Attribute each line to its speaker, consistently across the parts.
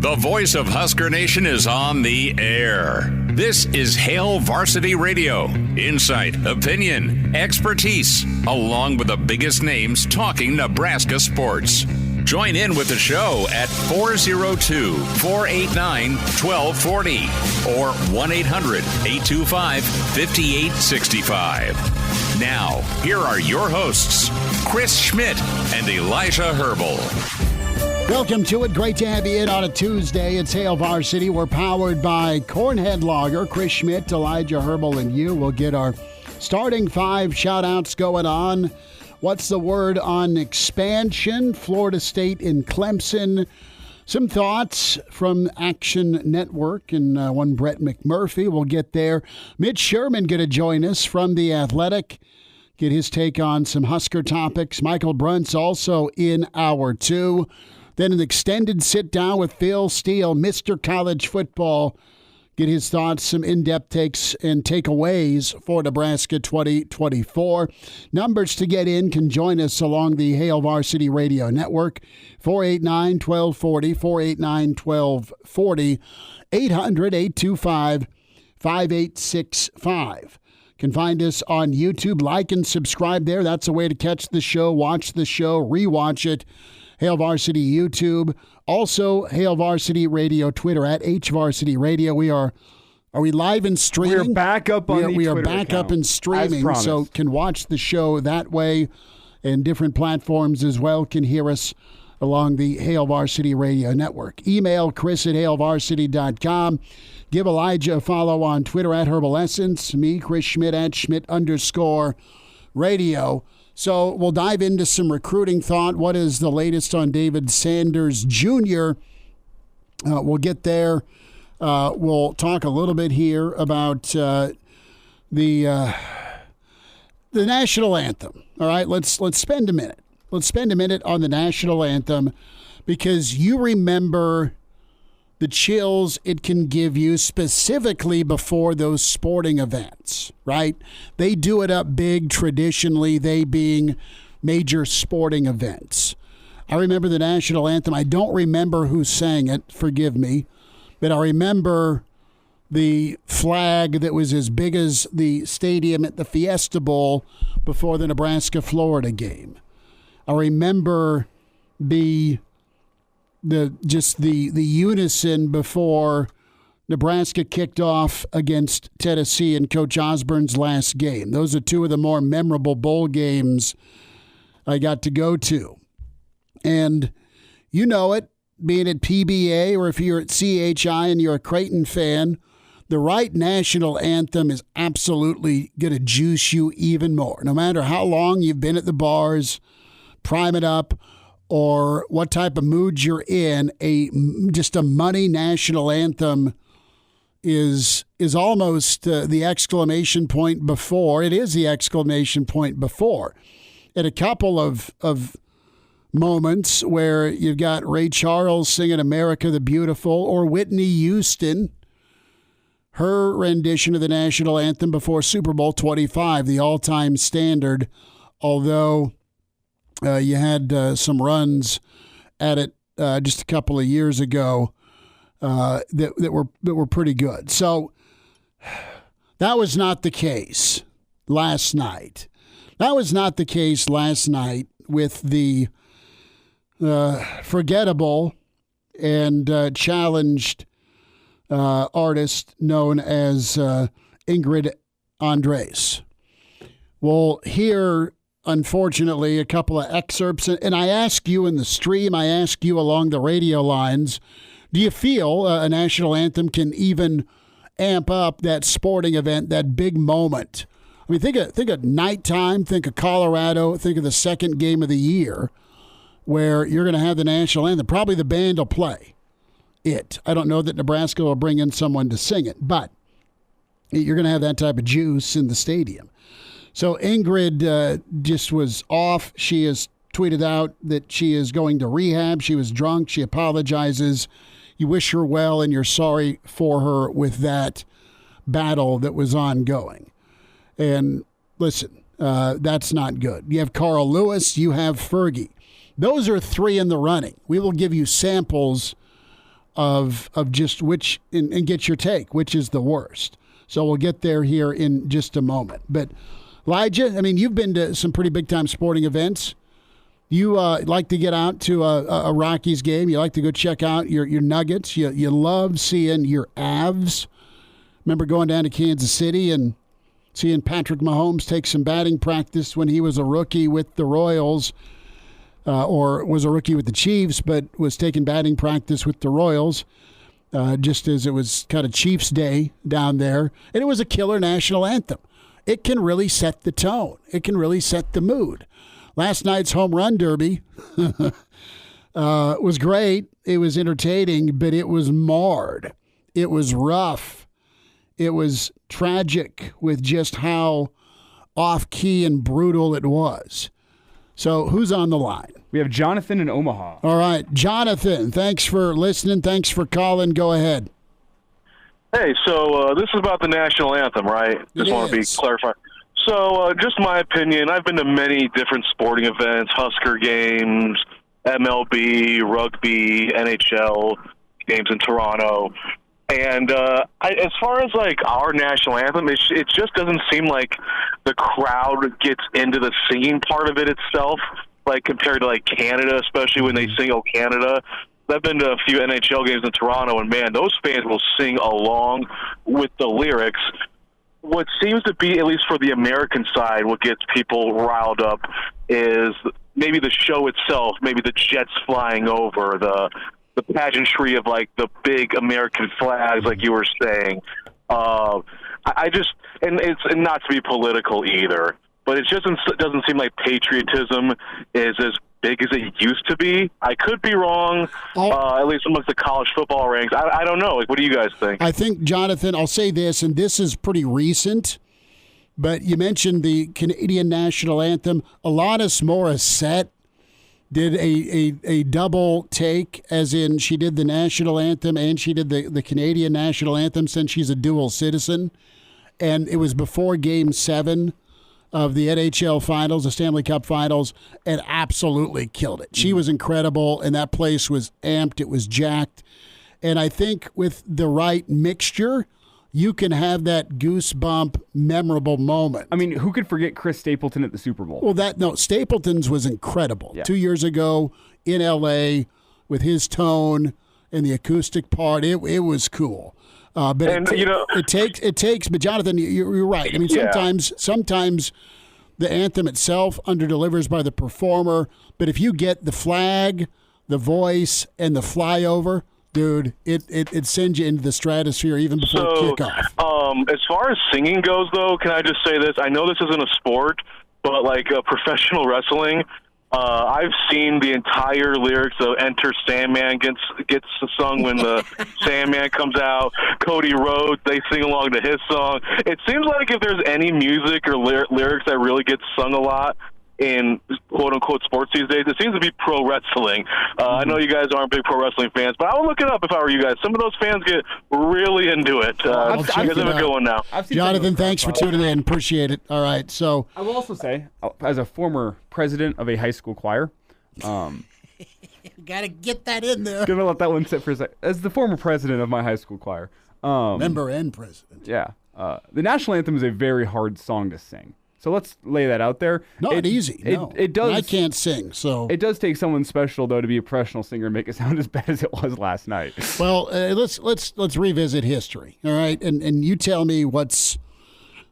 Speaker 1: The voice of Husker Nation is on the air. This is Hail Varsity Radio. Insight, opinion, expertise, along with the biggest names talking Nebraska sports. Join in with the show at 402-489-1240 or 1-800-825-5865. Now, here are your hosts, Chris Schmidt and Elijah Herbel.
Speaker 2: Welcome to it. Great to have you in on a Tuesday. It's Hail Varsity. We're powered by Cornhead Lager. Chris Schmidt, Elijah Herbel, and you will get our starting five shout-outs going on. What's the word on expansion? Florida State in Clemson. Some thoughts from Action Network and one Brett McMurphy. We'll get there. Mitch Sherman going to join us from The Athletic. Get his take on some Husker topics. Michael Bruntz also in hour two. Then an extended sit-down with Phil Steele, Mr. College Football. Get his thoughts, some in-depth takes and takeaways for Nebraska 2024. Numbers to get in can join us along the Hail Varsity Radio Network. 489-1240, 489-1240, 800-825-5865. Can find us on YouTube. Like and subscribe there. That's a way to catch the show, watch the show, rewatch it. Hail Varsity YouTube. Also, Hail Varsity Radio Twitter at HVarsity Radio. Are we live and streaming?
Speaker 3: We're back up on the
Speaker 2: We are
Speaker 3: Twitter
Speaker 2: back
Speaker 3: account,
Speaker 2: up and streaming, so can watch the show that way, and different platforms as well can hear us along the Hail Varsity Radio Network. Email Chris at hailvarsity.com. Give Elijah a follow on Twitter at Herbal Essence. Me, Chris Schmidt at Schmidt_radio. So we'll dive into some recruiting thought. What is the latest on David Sanders Jr.? We'll get there. We'll talk a little bit here about the national anthem. All right, let's spend a minute. Let's spend a minute on the national anthem, because you remember the chills it can give you specifically before those sporting events, right? They do it up big traditionally, they being major sporting events. I remember the national anthem. I don't remember who sang it, forgive me, but I remember the flag that was as big as the stadium at the Fiesta Bowl before the Nebraska-Florida game. I remember the unison before Nebraska kicked off against Tennessee in Coach Osborne's last game. Those are two of the more memorable bowl games I got to go to. And you know it, being at PBA or if you're at CHI and you're a Creighton fan, the right national anthem is absolutely going to juice you even more. No matter how long you've been at the bars, prime it up, or what type of mood you're in, just a money national anthem is almost the exclamation point before. It is the exclamation point before. At a couple of moments where you've got Ray Charles singing America the Beautiful, or Whitney Houston, her rendition of the national anthem before Super Bowl 25, the all-time standard, although you had some runs at it just a couple of years ago that were pretty good. So that was not the case last night. That was not the case last night with the forgettable and challenged artist known as Ingrid Andres. We'll hear, unfortunately, a couple of excerpts. And I ask you in the stream, I ask you along the radio lines, do you feel a national anthem can even amp up that sporting event, that big moment? I mean, think of nighttime, think of Colorado, think of the second game of the year where you're going to have the national anthem. Probably the band will play it. I don't know that Nebraska will bring in someone to sing it, but you're going to have that type of juice in the stadium. So Ingrid just was off. She has tweeted out that she is going to rehab. She was drunk. She apologizes. You wish her well, and you're sorry for her with that battle that was ongoing. And listen, that's not good. You have Carl Lewis. You have Fergie. Those are three in the running. We will give you samples of just which, and get your take, which is the worst. So we'll get there here in just a moment. But Elijah, I mean, you've been to some pretty big-time sporting events. You like to get out to a Rockies game. You like to go check out your Nuggets. You love seeing your Avs. Remember going down to Kansas City and seeing Patrick Mahomes take some batting practice when he was a rookie with the Royals, or was a rookie with the Chiefs, but was taking batting practice with the Royals, just as it was kind of Chiefs Day down there. And it was a killer national anthem. It can really set the tone. It can really set the mood. Last night's home run derby was great. It was entertaining, but it was marred. It was rough. It was tragic with just how off-key and brutal it was. So who's on the line?
Speaker 3: We have Jonathan in Omaha.
Speaker 2: All right, Jonathan, thanks for listening. Thanks for calling. Go ahead.
Speaker 4: Hey, so this is about the national anthem, right? Just want to be clarified. So just my opinion, I've been to many different sporting events, Husker games, MLB, rugby, NHL games in Toronto. And as far as, like, our national anthem, it just doesn't seem like the crowd gets into the singing part of it itself, like, compared to, like, Canada, especially when they sing "Oh Canada." I've been to a few NHL games in Toronto, and, man, those fans will sing along with the lyrics. What seems to be, at least for the American side, what gets people riled up is maybe the show itself, maybe the jets flying over, the pageantry of, like, the big American flags, like you were saying. I just, and not to be political either, but it just doesn't seem like patriotism is as big as it used to be. I could be wrong, at least amongst the college football ranks. I don't know. Like, what do you guys think?
Speaker 2: I think, Jonathan, I'll say this, and this is pretty recent, but you mentioned the Canadian national anthem. Alanis Morissette did a double take, as in she did the national anthem and she did the Canadian national anthem, since she's a dual citizen. And it was before Game 7 of the NHL Finals, the Stanley Cup Finals, and absolutely killed it. She was incredible, and that place was amped. It was jacked. And I think with the right mixture, you can have that goosebump, memorable moment.
Speaker 3: I mean, who could forget Chris Stapleton at the Super Bowl?
Speaker 2: Well, Stapleton's was incredible. Yeah. 2 years ago in L.A. with his tone and the acoustic part, it was cool. But it takes. But Jonathan, you're right. I mean, sometimes the anthem itself underdelivers by the performer. But if you get the flag, the voice, and the flyover, dude, it sends you into the stratosphere even before kickoff.
Speaker 4: As far as singing goes, though, can I just say this? I know this isn't a sport, but like professional wrestling, I've seen the entire lyrics of "Enter Sandman" gets sung when the Sandman comes out. Cody Rhodes, they sing along to his song. It seems like if there's any music or lyrics that really gets sung a lot in quote-unquote sports these days, it seems to be pro wrestling. I know you guys aren't big pro wrestling fans, but I would look it up if I were you guys. Some of those fans get really into it. You guys have a good one now.
Speaker 2: Jonathan, thanks for tuning in. Appreciate it. All right, so
Speaker 3: I will also say, as a former president of a high school choir,
Speaker 2: gotta get that in there.
Speaker 3: Gonna let that one sit for a second. As the former president of my high school choir,
Speaker 2: member and president.
Speaker 3: Yeah, the national anthem is a very hard song to sing. So let's lay that out there.
Speaker 2: Not easy. No.
Speaker 3: It does.
Speaker 2: I can't sing, so
Speaker 3: it does take someone special though to be a professional singer and make it sound as bad as it was last night.
Speaker 2: Well, let's revisit history, all right? And you tell me what's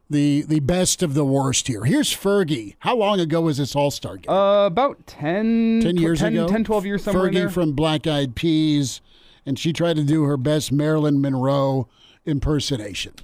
Speaker 2: the best of the worst here. Here's Fergie. How long ago was this All-Star game?
Speaker 3: About 10
Speaker 2: years ago.
Speaker 3: 10, 12 years somewhere in there.
Speaker 2: Fergie from Black Eyed Peas, and she tried to do her best Marilyn Monroe impersonation.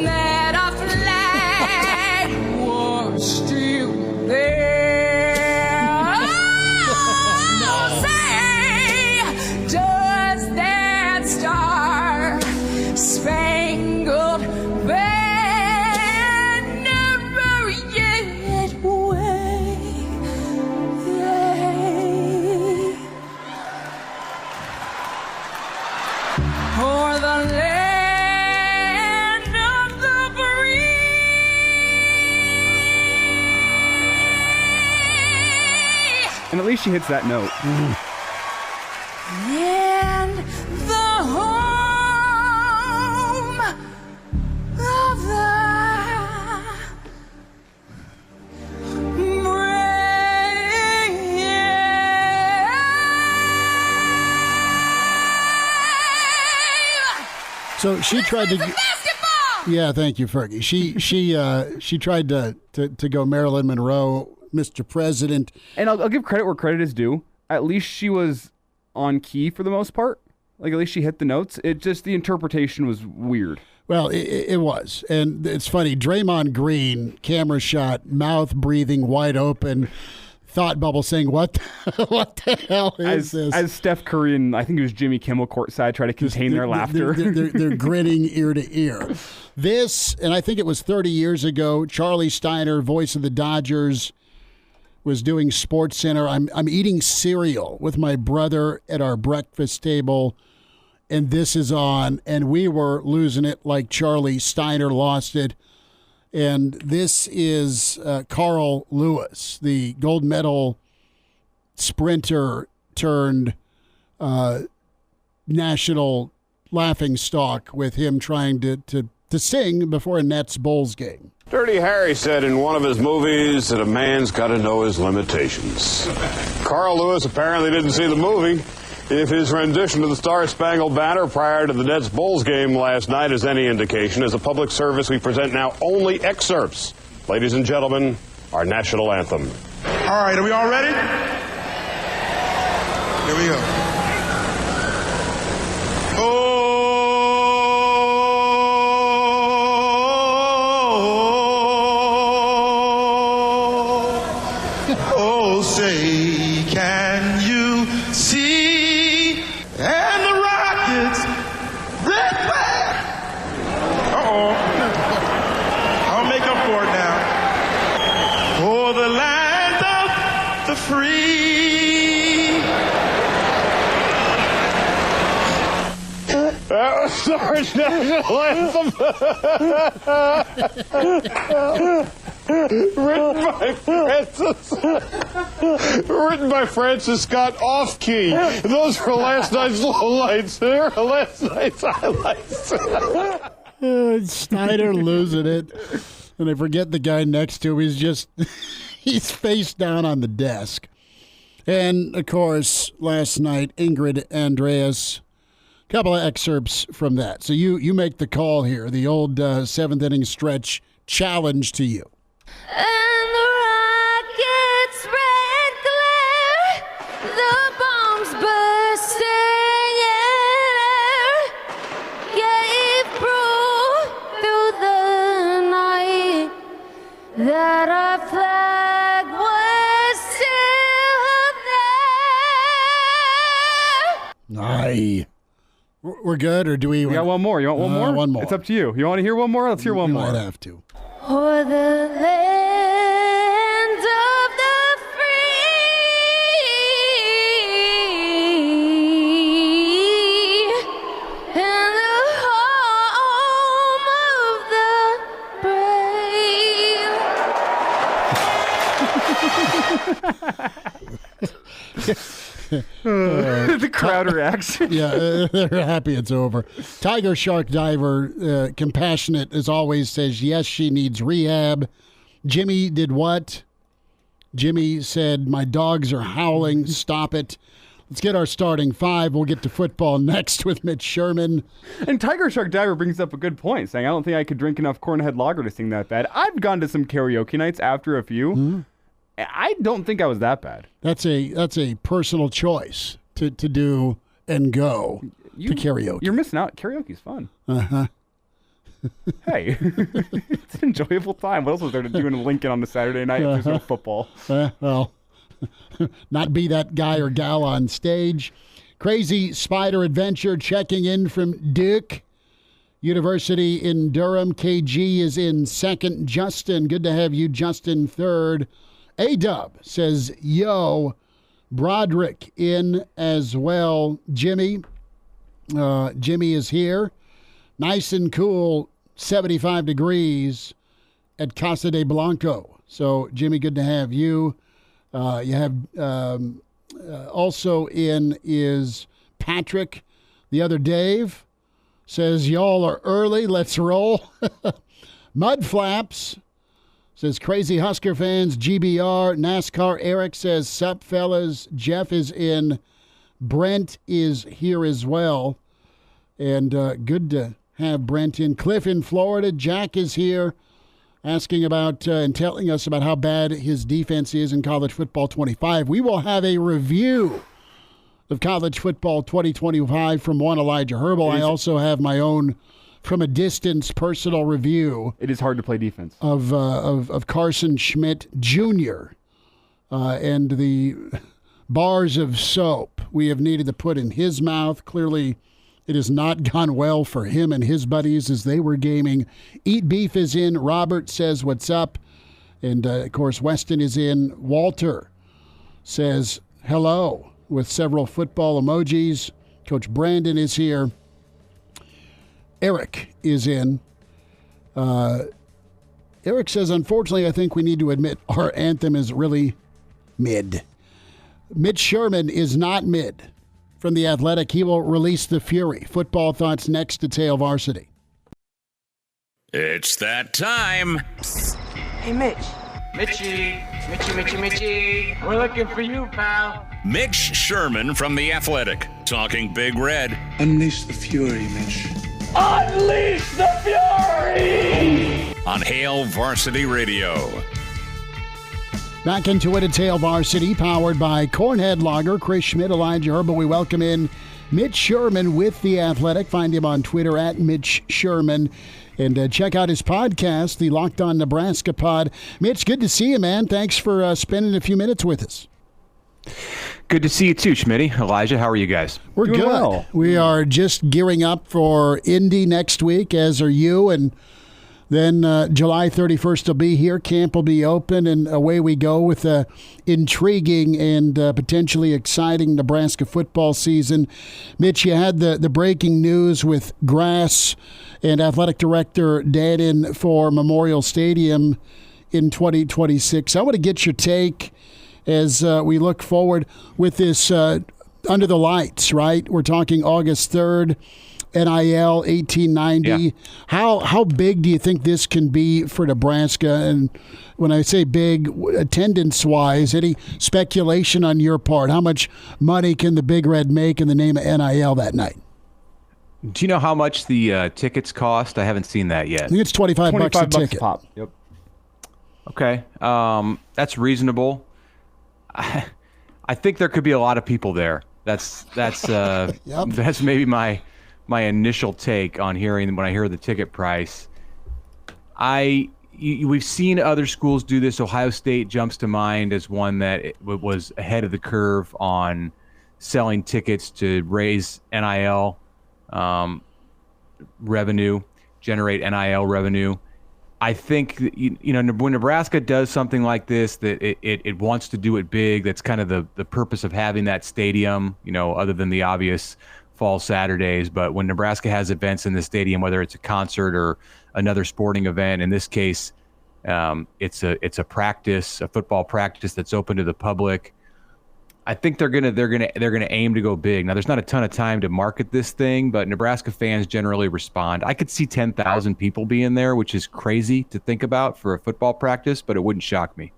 Speaker 5: That our flag was still there. Oh, say, does that star spangled banner yet wave?
Speaker 3: And at least she hits that note.
Speaker 5: And the home of the
Speaker 2: So she tried to. Yeah, thank you, Fergie. She tried to go Marilyn Monroe, Mr. President.
Speaker 3: And I'll give credit where credit is due. At least she was on key for the most part. Like, at least she hit the notes. It just, the interpretation was weird.
Speaker 2: Well, it was. And it's funny. Draymond Green, camera shot, mouth breathing wide open, thought bubble saying, what the hell is this?
Speaker 3: As Steph Curry and I think it was Jimmy Kimmel courtside try to contain their laughter.
Speaker 2: They're grinning ear to ear. This, and I think it was 30 years ago, Charlie Steiner, voice of the Dodgers, was doing Sports Center. I'm eating cereal with my brother at our breakfast table, and this is on, and we were losing it like Charlie Steiner lost it. And this is Carl Lewis, the gold medal sprinter turned national laughingstock, with him trying to sing before a Nets-Bulls game.
Speaker 6: Dirty Harry said in one of his movies that a man's got to know his limitations. Carl Lewis apparently didn't see the movie. If his rendition of the Star-Spangled Banner prior to the Nets-Bulls game last night is any indication, as a public service, we present now only excerpts. Ladies and gentlemen, our national anthem.
Speaker 7: All right, are we all ready? Here we go. Oh, say, can you see? And the Rockets, red flag. Uh-oh. I'll make up for it now. For the land of the free.
Speaker 6: That was our national anthem. Written by Francis Scott off-key. Those were last night's lowlights. They were last night's highlights.
Speaker 2: Snyder losing it. And I forget the guy next to him. He's face down on the desk. And, of course, last night, Ingrid Andreas. A couple of excerpts from that. So you make the call here. The old seventh inning stretch challenge to you.
Speaker 5: And the rockets red glare, the bombs bursting in air, gave proof through the night that our flag was still there.
Speaker 2: Aye. We're good, or do we?
Speaker 3: We got one more. You want one more?
Speaker 2: One more.
Speaker 3: It's up to you. You want to hear one more? Let's hear one
Speaker 2: We
Speaker 3: more.
Speaker 2: might have to.
Speaker 5: For the land of the free and the home of the brave.
Speaker 3: The crowd reacts.
Speaker 2: Yeah, they're happy it's over. Tiger Shark Diver, compassionate as always, says yes, she needs rehab. Jimmy did what? Jimmy said, my dogs are howling. Stop it. Let's get our starting five. We'll get to football next with Mitch Sherman.
Speaker 3: And Tiger Shark Diver brings up a good point, saying, I don't think I could drink enough Cornhead Lager to sing that bad. I've gone to some karaoke nights after a few. Mm-hmm. I don't think I was that bad.
Speaker 2: That's a personal choice to do and go to karaoke.
Speaker 3: You're missing out. Karaoke's fun.
Speaker 2: Uh-huh.
Speaker 3: Hey, it's an enjoyable time. What else was there to do in Lincoln on a Saturday night if there's no football?
Speaker 2: Well, not be that guy or gal on stage. Crazy Spider Adventure checking in from Duke University in Durham. KG is in second. Justin, good to have you. Justin third. A-Dub says, yo. Broderick in as well. Jimmy is here. Nice and cool, 75 degrees at Casa de Blanco. So, Jimmy, good to have you. You have also in is Patrick. The other Dave says, y'all are early. Let's roll. Mud Flaps says, crazy Husker fans, GBR. NASCAR Eric says, sup, fellas. Jeff is in. Brent is here as well. And good to have Brent in. Cliff in Florida. Jack is here asking about and telling us about how bad his defense is in College Football 25. We will have a review of College Football 2025 from one Elijah Herbel. I also have my own from a distance personal review.
Speaker 3: It is hard to play defense.
Speaker 2: Of Carson Schmidt Jr. And the bars of soap we have needed to put in his mouth. Clearly, it has not gone well for him and his buddies as they were gaming. Eat Beef is in. Robert says, what's up? And, of course, Weston is in. Walter says, hello, with several football emojis. Coach Brandon is here. Eric is in. Eric says, unfortunately, I think we need to admit our anthem is really mid. Mitch Sherman is not mid. From The Athletic, he will release the Fury. Football thoughts next to Hail Varsity.
Speaker 1: It's that time.
Speaker 8: Psst. Hey, Mitch. Mitchie. We're looking for you, pal.
Speaker 1: Mitch Sherman from The Athletic, talking Big Red.
Speaker 9: Unleash the Fury, Mitch.
Speaker 8: Unleash the Fury!
Speaker 1: On Hail Varsity Radio.
Speaker 2: Back into it at Hail Varsity, powered by Cornhead Lager, Chris Schmidt, Elijah Herbel. We welcome in Mitch Sherman with The Athletic. Find him on Twitter at Mitch Sherman. And check out his podcast, the Locked On Nebraska Pod. Mitch, good to see you, man. Thanks for spending a few minutes with us.
Speaker 10: Good to see you too, Schmitty. Elijah, how are you guys?
Speaker 2: We're
Speaker 3: Doing
Speaker 2: good.
Speaker 3: well.
Speaker 2: We are just gearing up for Indy next week, as are you. And then July 31st will be here. Camp will be open, and away we go with a intriguing and potentially exciting Nebraska football season. Mitch, you had the breaking news with grass and athletic director Dannon for Memorial Stadium in 2026. I want to get your take as we look forward with this under the lights, right? We're talking August 3rd. NIL 1890.
Speaker 10: Yeah.
Speaker 2: How big do you think this can be for Nebraska? And when I say big, attendance-wise, any speculation on your part? How much money can the Big Red make in the name of NIL that night?
Speaker 10: Do you know how much the tickets cost? I haven't seen that yet.
Speaker 2: I think it's $25 a ticket.
Speaker 3: Pop. Yep.
Speaker 10: Okay, that's reasonable. I think there could be a lot of people there. That's
Speaker 2: Yep.
Speaker 10: That's maybe my initial take on hearing when I hear the ticket price. We've seen other schools do this. Ohio State jumps to mind as one that was ahead of the curve on selling tickets to raise NIL revenue, generate NIL revenue. I think that, when Nebraska does something like this, that it wants to do it big. That's kind of the purpose of having that stadium, other than the obvious fall Saturdays. But when Nebraska has events in the stadium, whether it's a concert or another sporting event, in this case, it's a practice, a football practice that's open to the public. I think they're gonna aim to go big. Now, there's not a ton of time to market this thing, but Nebraska fans generally respond. I could see 10,000 people being there, which is crazy to think about for a football practice, but it wouldn't shock me.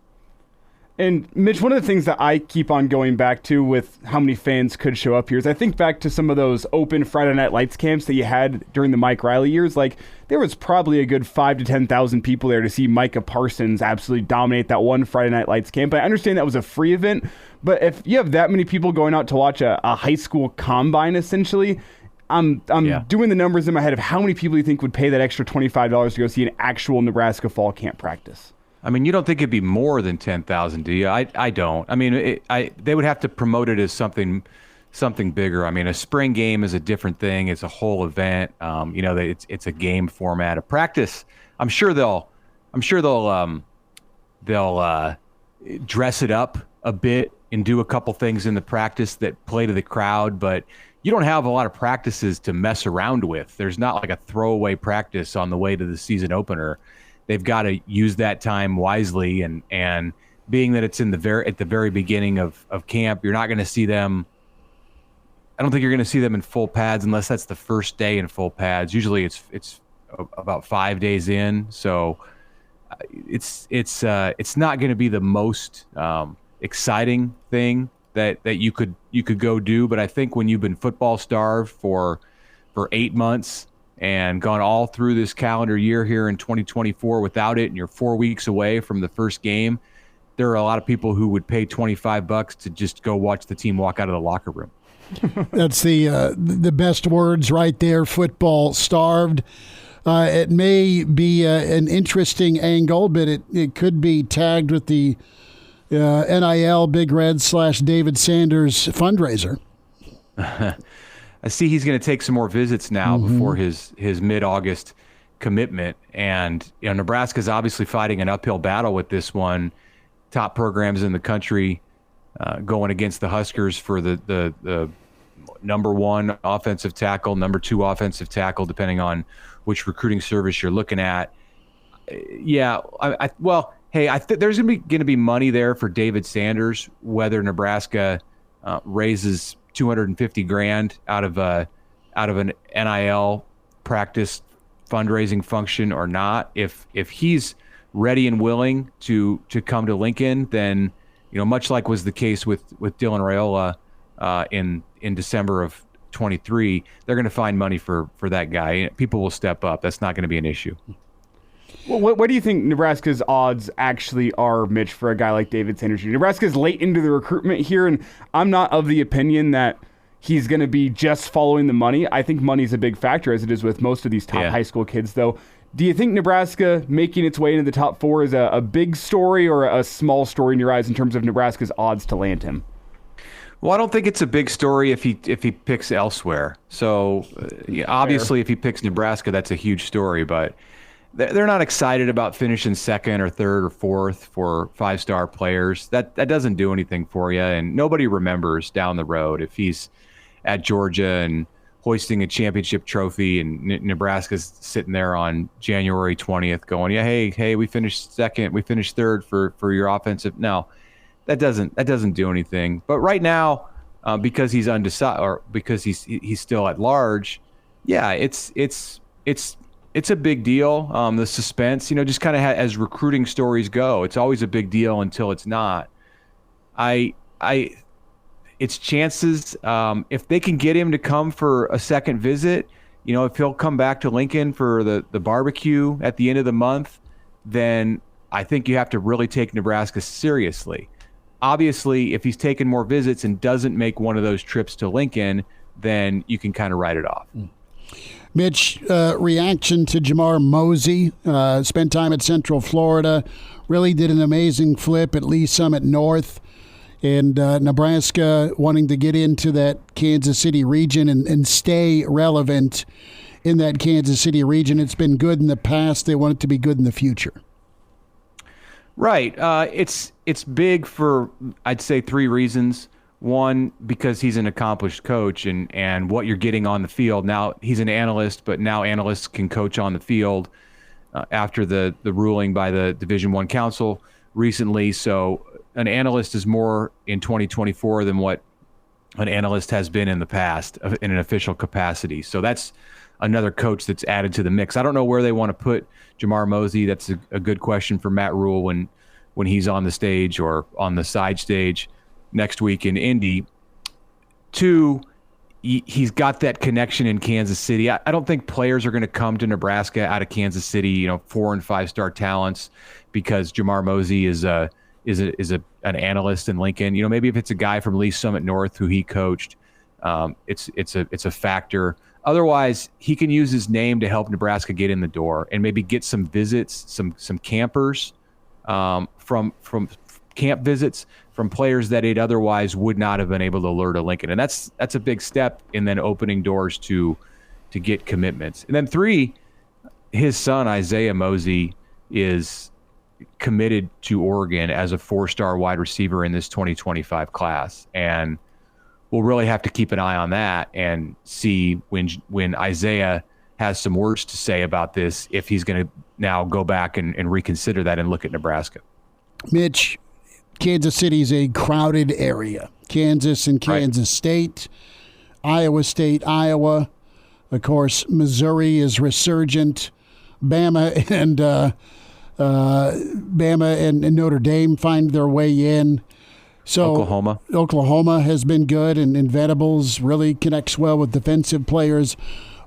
Speaker 3: And Mitch, one of the things that I keep on going back to with how many fans could show up here is I think back to some of those open Friday Night Lights camps that you had during the Mike Riley years. Like, there was probably a good 5,000 to 10,000 people there to see Micah Parsons absolutely dominate that one Friday Night Lights camp. I understand that was a free event, but if you have that many people going out to watch a high school combine, essentially, I'm doing the numbers in my head of how many people you think would pay that extra $25 to go see an actual Nebraska fall camp practice.
Speaker 10: I mean, you don't think it'd be more than 10,000, do you? I don't. I mean, they would have to promote it as something bigger. I mean, a spring game is a different thing. It's a whole event. It's a game format. A practice, I'm sure they'll dress it up a bit and do a couple things in the practice that play to the crowd, but you don't have a lot of practices to mess around with. There's not like a throwaway practice on the way to the season opener. They've got to use that time wisely, and being that it's at the very beginning of camp, you're not going to see them. I don't think you're going to see them in full pads unless that's the first day in full pads. Usually it's about 5 days in, so it's not going to be the most exciting thing that you could go do. But I think when you've been football starved for 8 months and gone all through this calendar year here in 2024 without it, and you're 4 weeks away from the first game, there are a lot of people who would pay $25 to just go watch the team walk out of the locker room.
Speaker 2: That's the best words right there. Football starved. It may be an interesting angle, but it could be tagged with the NIL Big Red / David Sanders fundraiser.
Speaker 10: I see he's going to take some more visits now before his mid-August commitment, and Nebraska's obviously fighting an uphill battle with this one. Top programs in the country going against the Huskers for the number 1 offensive tackle, number 2 offensive tackle, depending on which recruiting service you're looking at. Yeah, I think there's going to be money there for David Sanders, whether Nebraska raises $250,000 out of an NIL practice fundraising function or not. If he's ready and willing to come to Lincoln, then much like was the case with Dylan Raiola in December of 23, they're going to find money for that guy. People will step up. That's not going to be an issue.
Speaker 3: Well, what do you think Nebraska's odds actually are, Mitch, for a guy like David Sanders? Nebraska's late into the recruitment here, and I'm not of the opinion that he's going to be just following the money. I think money's a big factor, as it is with most of these top high school kids, though. Do you think Nebraska making its way into the top 4 is a big story or a small story in your eyes in terms of Nebraska's odds to land him?
Speaker 10: Well, I don't think it's a big story if he picks elsewhere. So obviously, if he picks Nebraska, that's a huge story. But they're not excited about finishing second or third or fourth for 5-star players. That doesn't do anything for you, and nobody remembers down the road if he's at Georgia and hoisting a championship trophy, and Nebraska's sitting there on January 20th going, yeah, hey, we finished second, we finished third for your offensive. No, that doesn't do anything. But right now, because he's undecided or because he's still at large, yeah, it's a big deal. The suspense, just kind of as recruiting stories go, it's always a big deal until it's not. It's chances, if they can get him to come for a second visit, if he'll come back to Lincoln for the barbecue at the end of the month, then I think you have to really take Nebraska seriously. Obviously, if he's taking more visits and doesn't make one of those trips to Lincoln, then you can kind of write it off.
Speaker 2: Mitch, reaction to Jamar Mosey, spent time at Central Florida, really did an amazing flip at Lee Summit North. And Nebraska wanting to get into that Kansas City region and stay relevant in that Kansas City region. It's been good in the past. They want it to be good in the future.
Speaker 10: Right. It's big for, I'd say, 3 reasons. One, because he's an accomplished coach and what you're getting on the field. Now, he's an analyst, but now analysts can coach on the field after the ruling by the Division I Council recently. So an analyst is more in 2024 than what an analyst has been in the past in an official capacity. So that's another coach that's added to the mix. I don't know where they want to put Jamar Mosey. That's a good question for Matt Rule when he's on the stage or on the side stage next week in Indy. 2, he's got that connection in Kansas City. I don't think players are going to come to Nebraska out of Kansas City, 4- and 5-star talents, because Jamar Mosey is an analyst in Lincoln. Maybe if it's a guy from Lee Summit North who he coached, it's a factor. Otherwise, he can use his name to help Nebraska get in the door and maybe get some visits, some campers from camp visits from players that it otherwise would not have been able to lure to Lincoln. And that's a big step in then opening doors to get commitments. And then 3, his son, Isaiah Mosey, is committed to Oregon as a 4-star wide receiver in this 2025 class. And we'll really have to keep an eye on that and see when Isaiah has some words to say about this, if he's going to now go back and reconsider that and look at Nebraska.
Speaker 2: Mitch, Kansas City's a crowded area. Kansas and Kansas State, Iowa State, Iowa. Of course, Missouri is resurgent. Bama and Notre Dame find their way in. So Oklahoma has been good, and Venables really connects well with defensive players.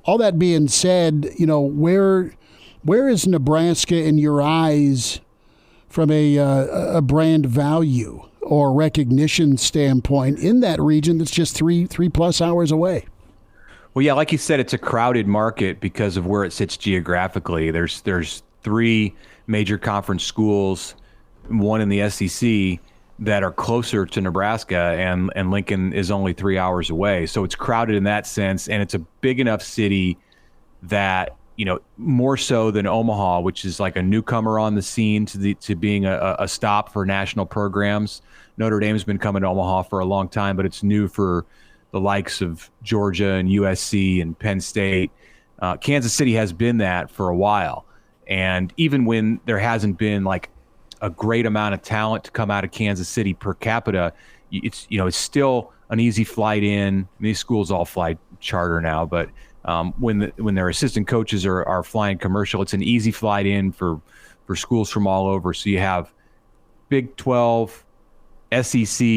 Speaker 2: All that being said, where is Nebraska in your eyes from a brand value or recognition standpoint in that region that's just three plus hours away?
Speaker 10: Well, yeah, like you said, it's a crowded market because of where it sits geographically. There's 3 major conference schools, one in the SEC, that are closer to Nebraska, and Lincoln is only 3 hours away. So it's crowded in that sense, and it's a big enough city that, more so than Omaha, which is like a newcomer on the scene to being a stop for national programs. Notre Dame's been coming to Omaha for a long time, but it's new for the likes of Georgia and USC and Penn State. Kansas City has been that for a while. And even when there hasn't been like a great amount of talent to come out of Kansas City per capita, it's still an easy flight in. These schools all fly charter now, but when their assistant coaches are flying commercial, it's an easy flight in for schools from all over. So you have Big 12, SEC,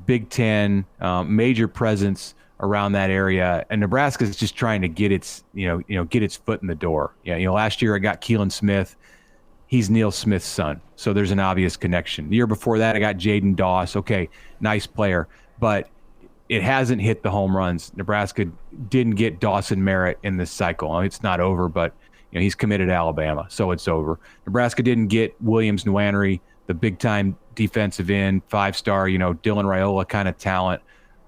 Speaker 10: Big Ten, major presence around that area, and Nebraska is just trying to get its foot in the door. Yeah, last year I got Keelan Smith. He's Neil Smith's son, so there's an obvious connection. The year before that, I got Jaden Doss. Okay, nice player, but it hasn't hit the home runs. Nebraska didn't get Dawson Merritt in this cycle. It's not over, but he's committed to Alabama, so it's over. Nebraska didn't get Williams Nwaneri, the big-time defensive end, 5-star, Dylan Raiola kind of talent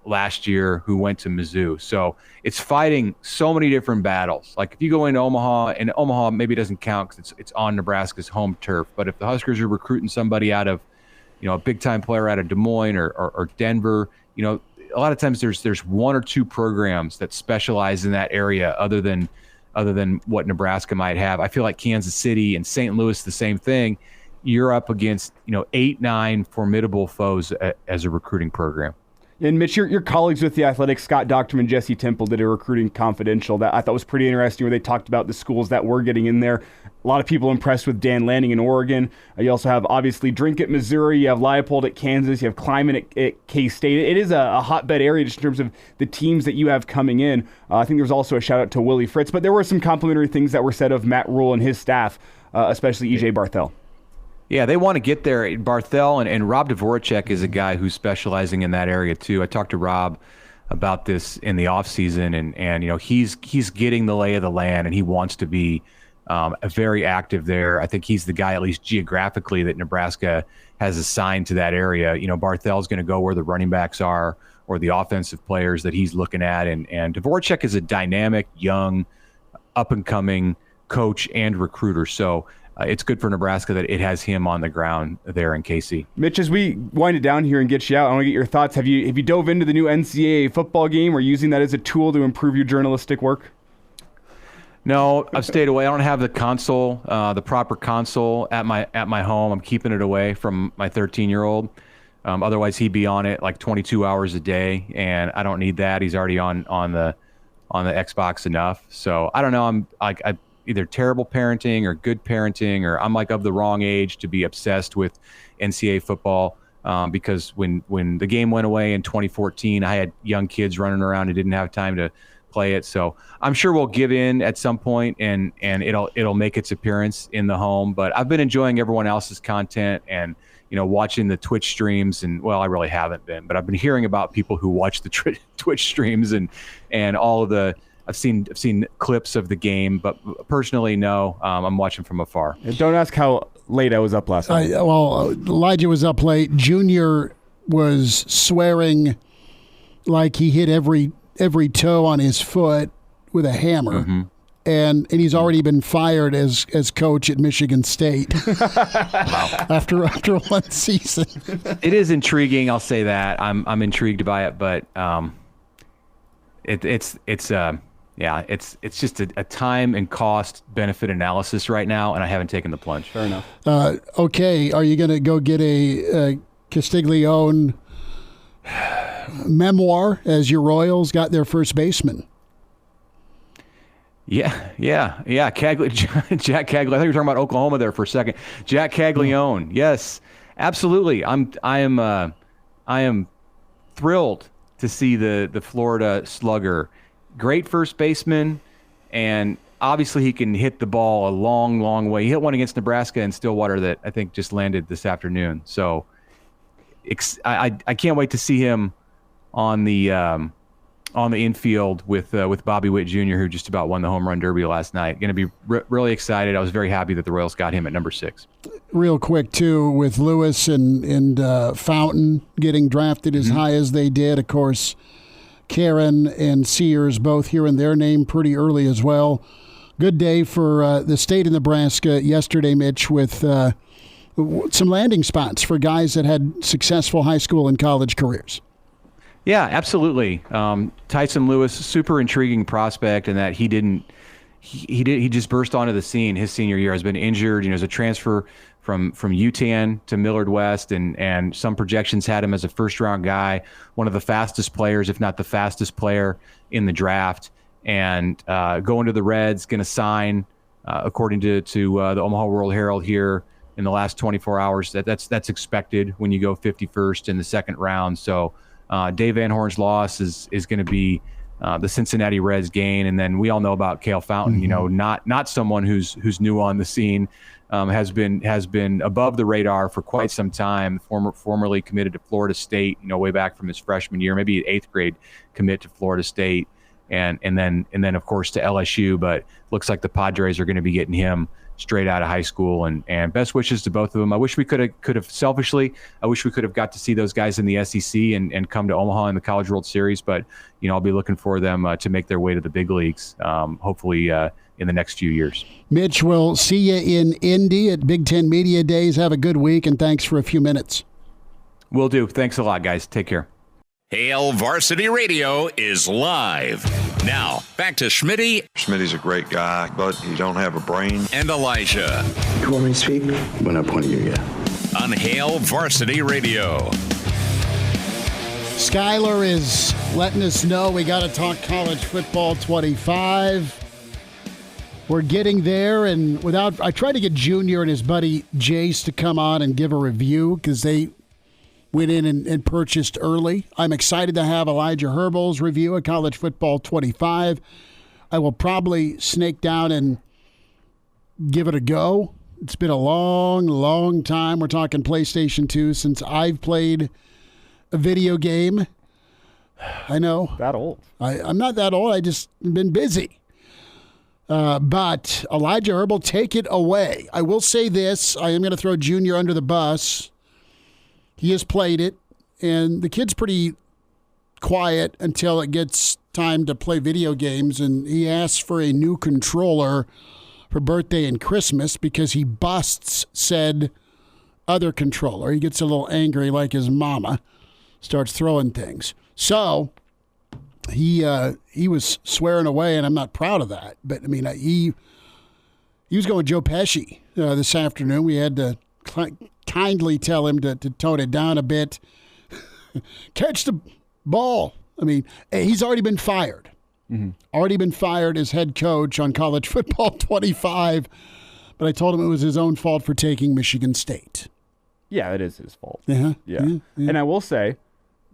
Speaker 10: last year who went to Mizzou. So it's fighting so many different battles. Like if you go into Omaha, and Omaha maybe doesn't count because it's on Nebraska's home turf, but if the Huskers are recruiting somebody out of, a big-time player out of Des Moines or Denver, a lot of times there's 1 or 2 programs that specialize in that area other than what Nebraska might have. I feel like Kansas City and St. Louis, the same thing. You're up against 8-9 formidable foes as a recruiting program.
Speaker 3: And Mitch, your colleagues with the Athletics, Scott Docterman and Jesse Temple, did a recruiting confidential that I thought was pretty interesting, where they talked about the schools that were getting in there. A lot of people impressed with Dan Lanning in Oregon. You also have, obviously, Drink at Missouri. You have Leipold at Kansas. You have Kleiman at K-State. It is a hotbed area just in terms of the teams that you have coming in. I think there's also a shout-out to Willie Fritz. But there were some complimentary things that were said of Matt Rule and his staff, especially E.J. Barthel. Yeah, they want to get there. Barthel and Rob Dvorak is a guy who's specializing in that area too. I talked to Rob about this in the offseason, and he's getting the lay of the land, and he wants to be very active there. I think he's the guy, at least geographically, that Nebraska has assigned to that area. Barthel's going to go where the running backs are or the offensive players that he's looking at, and Dvorak is a dynamic, young, up-and-coming coach and recruiter. So it's good for Nebraska that it has him on the ground there in KC. Mitch, as we wind it down here and get you out, I want to get your thoughts. Have you dove into the new NCAA football game or using that as a tool to improve your journalistic work? No, I've stayed away. I don't have the console, the proper console at my home. I'm keeping it away from my 13-year-old. Otherwise, he'd be on it like 22 hours a day, and I don't need that. He's already on the Xbox enough. So I don't know. I'm either terrible parenting or good parenting, or I'm like of the wrong age to be obsessed with NCAA football, because when the game went away in 2014, I had young kids running around and didn't have time to play it. So I'm sure we'll give in at some point, and it'll make its appearance in the home. But I've been enjoying everyone else's content and watching the Twitch streams, and well, I really haven't been, but I've been hearing about people who watch the Twitch streams and all of the. I've seen clips of the game, but personally, no. I'm watching from afar. And don't ask how late I was up last night.
Speaker 2: Elijah was up late. Junior was swearing like he hit every toe on his foot with a hammer, mm-hmm. and he's already been fired as coach at Michigan State after one season.
Speaker 10: It is intriguing. I'll say that I'm intrigued by it, but it's just a time and cost benefit analysis right now, and I haven't taken the plunge.
Speaker 3: Fair enough.
Speaker 2: Okay, are you going to go get a Castiglione memoir as your Royals got their first baseman.
Speaker 10: Yeah. Jack Caglione. I thought you were talking about Oklahoma there for a second. Jack Caglione. Yes, absolutely. I am thrilled to see the Florida slugger. Great first baseman, and obviously he can hit the ball a long, long way. He hit one against Nebraska in Stillwater that I think just landed this afternoon. So I can't wait to see him on the infield with Bobby Witt Jr., who just about won the home run derby last night. Going to be really excited. I was very happy that the Royals got him at number 6.
Speaker 2: Real quick, too, with Lewis and Fountain getting drafted as high as they did. Of course, Karen and Sears both hearing their name pretty early as well. Good day for the state of Nebraska yesterday, Mitch, with some landing spots for guys that had successful high school and college careers.
Speaker 10: Yeah, absolutely. Tyson Lewis, super intriguing prospect in that he just burst onto the scene his senior year. Has been injured, as a transfer from UTAN to Millard West, and some projections had him as a first-round guy, one of the fastest players, if not the fastest player in the draft, and going to the Reds, going to sign, according to the Omaha World Herald here in the last 24 hours. That's expected when you go 51st in the second round. So Dave Van Horn's loss is going to be the Cincinnati Reds gain, and then we all know about Cale Fountain. Not someone who's new on the scene, has been above the radar for quite some time. Formerly committed to Florida State, way back from his freshman year, maybe 8th grade commit to Florida State, and then of course to LSU. But looks like the Padres are going to be getting him straight out of high school, and best wishes to both of them. I wish we could have selfishly, I wish we could have got to see those guys in the SEC and come to Omaha in the College World Series, but I'll be looking for them to make their way to the big leagues, hopefully in the next few years.
Speaker 2: Mitch, we'll see you in Indy at Big Ten Media Days. Have a good week, and thanks for a few minutes.
Speaker 10: Will do. Thanks a lot, guys. Take care.
Speaker 1: Hail Varsity Radio is live. Now, back to Schmitty.
Speaker 11: Schmitty's a great guy, but he don't have a brain.
Speaker 1: And Elijah.
Speaker 9: You want me to speak? When I point at you, yeah.
Speaker 1: On Hail Varsity Radio.
Speaker 2: Skylar is letting us know we got to talk college football 25. We're getting there, and I tried to get Junior and his buddy Jace to come on and give a review because they went in and purchased early. I'm excited to have Elijah Herbel's review of college football 25. I will probably snake down and give it a go. It's been a long, long time. We're talking PlayStation 2 since I've played a video game. I know.
Speaker 3: That old.
Speaker 2: I'm not that old. I just been busy. But Elijah Herbel, take it away. I will say this. I am going to throw Junior under the bus. He has played it, and the kid's pretty quiet until it gets time to play video games, and he asks for a new controller for birthday and Christmas because he busts said other controller. He gets a little angry like his mama, starts throwing things. So he was swearing away, and I'm not proud of that. But, I mean, he was going Joe Pesci this afternoon. We had to kindly tell him to tone it down a bit. Catch the ball. I mean, he's already been fired. Mm-hmm. Already been fired as head coach on college football 25. But I told him it was his own fault for taking Michigan State.
Speaker 3: Yeah, it is his fault.
Speaker 2: Yeah.
Speaker 3: And I will say,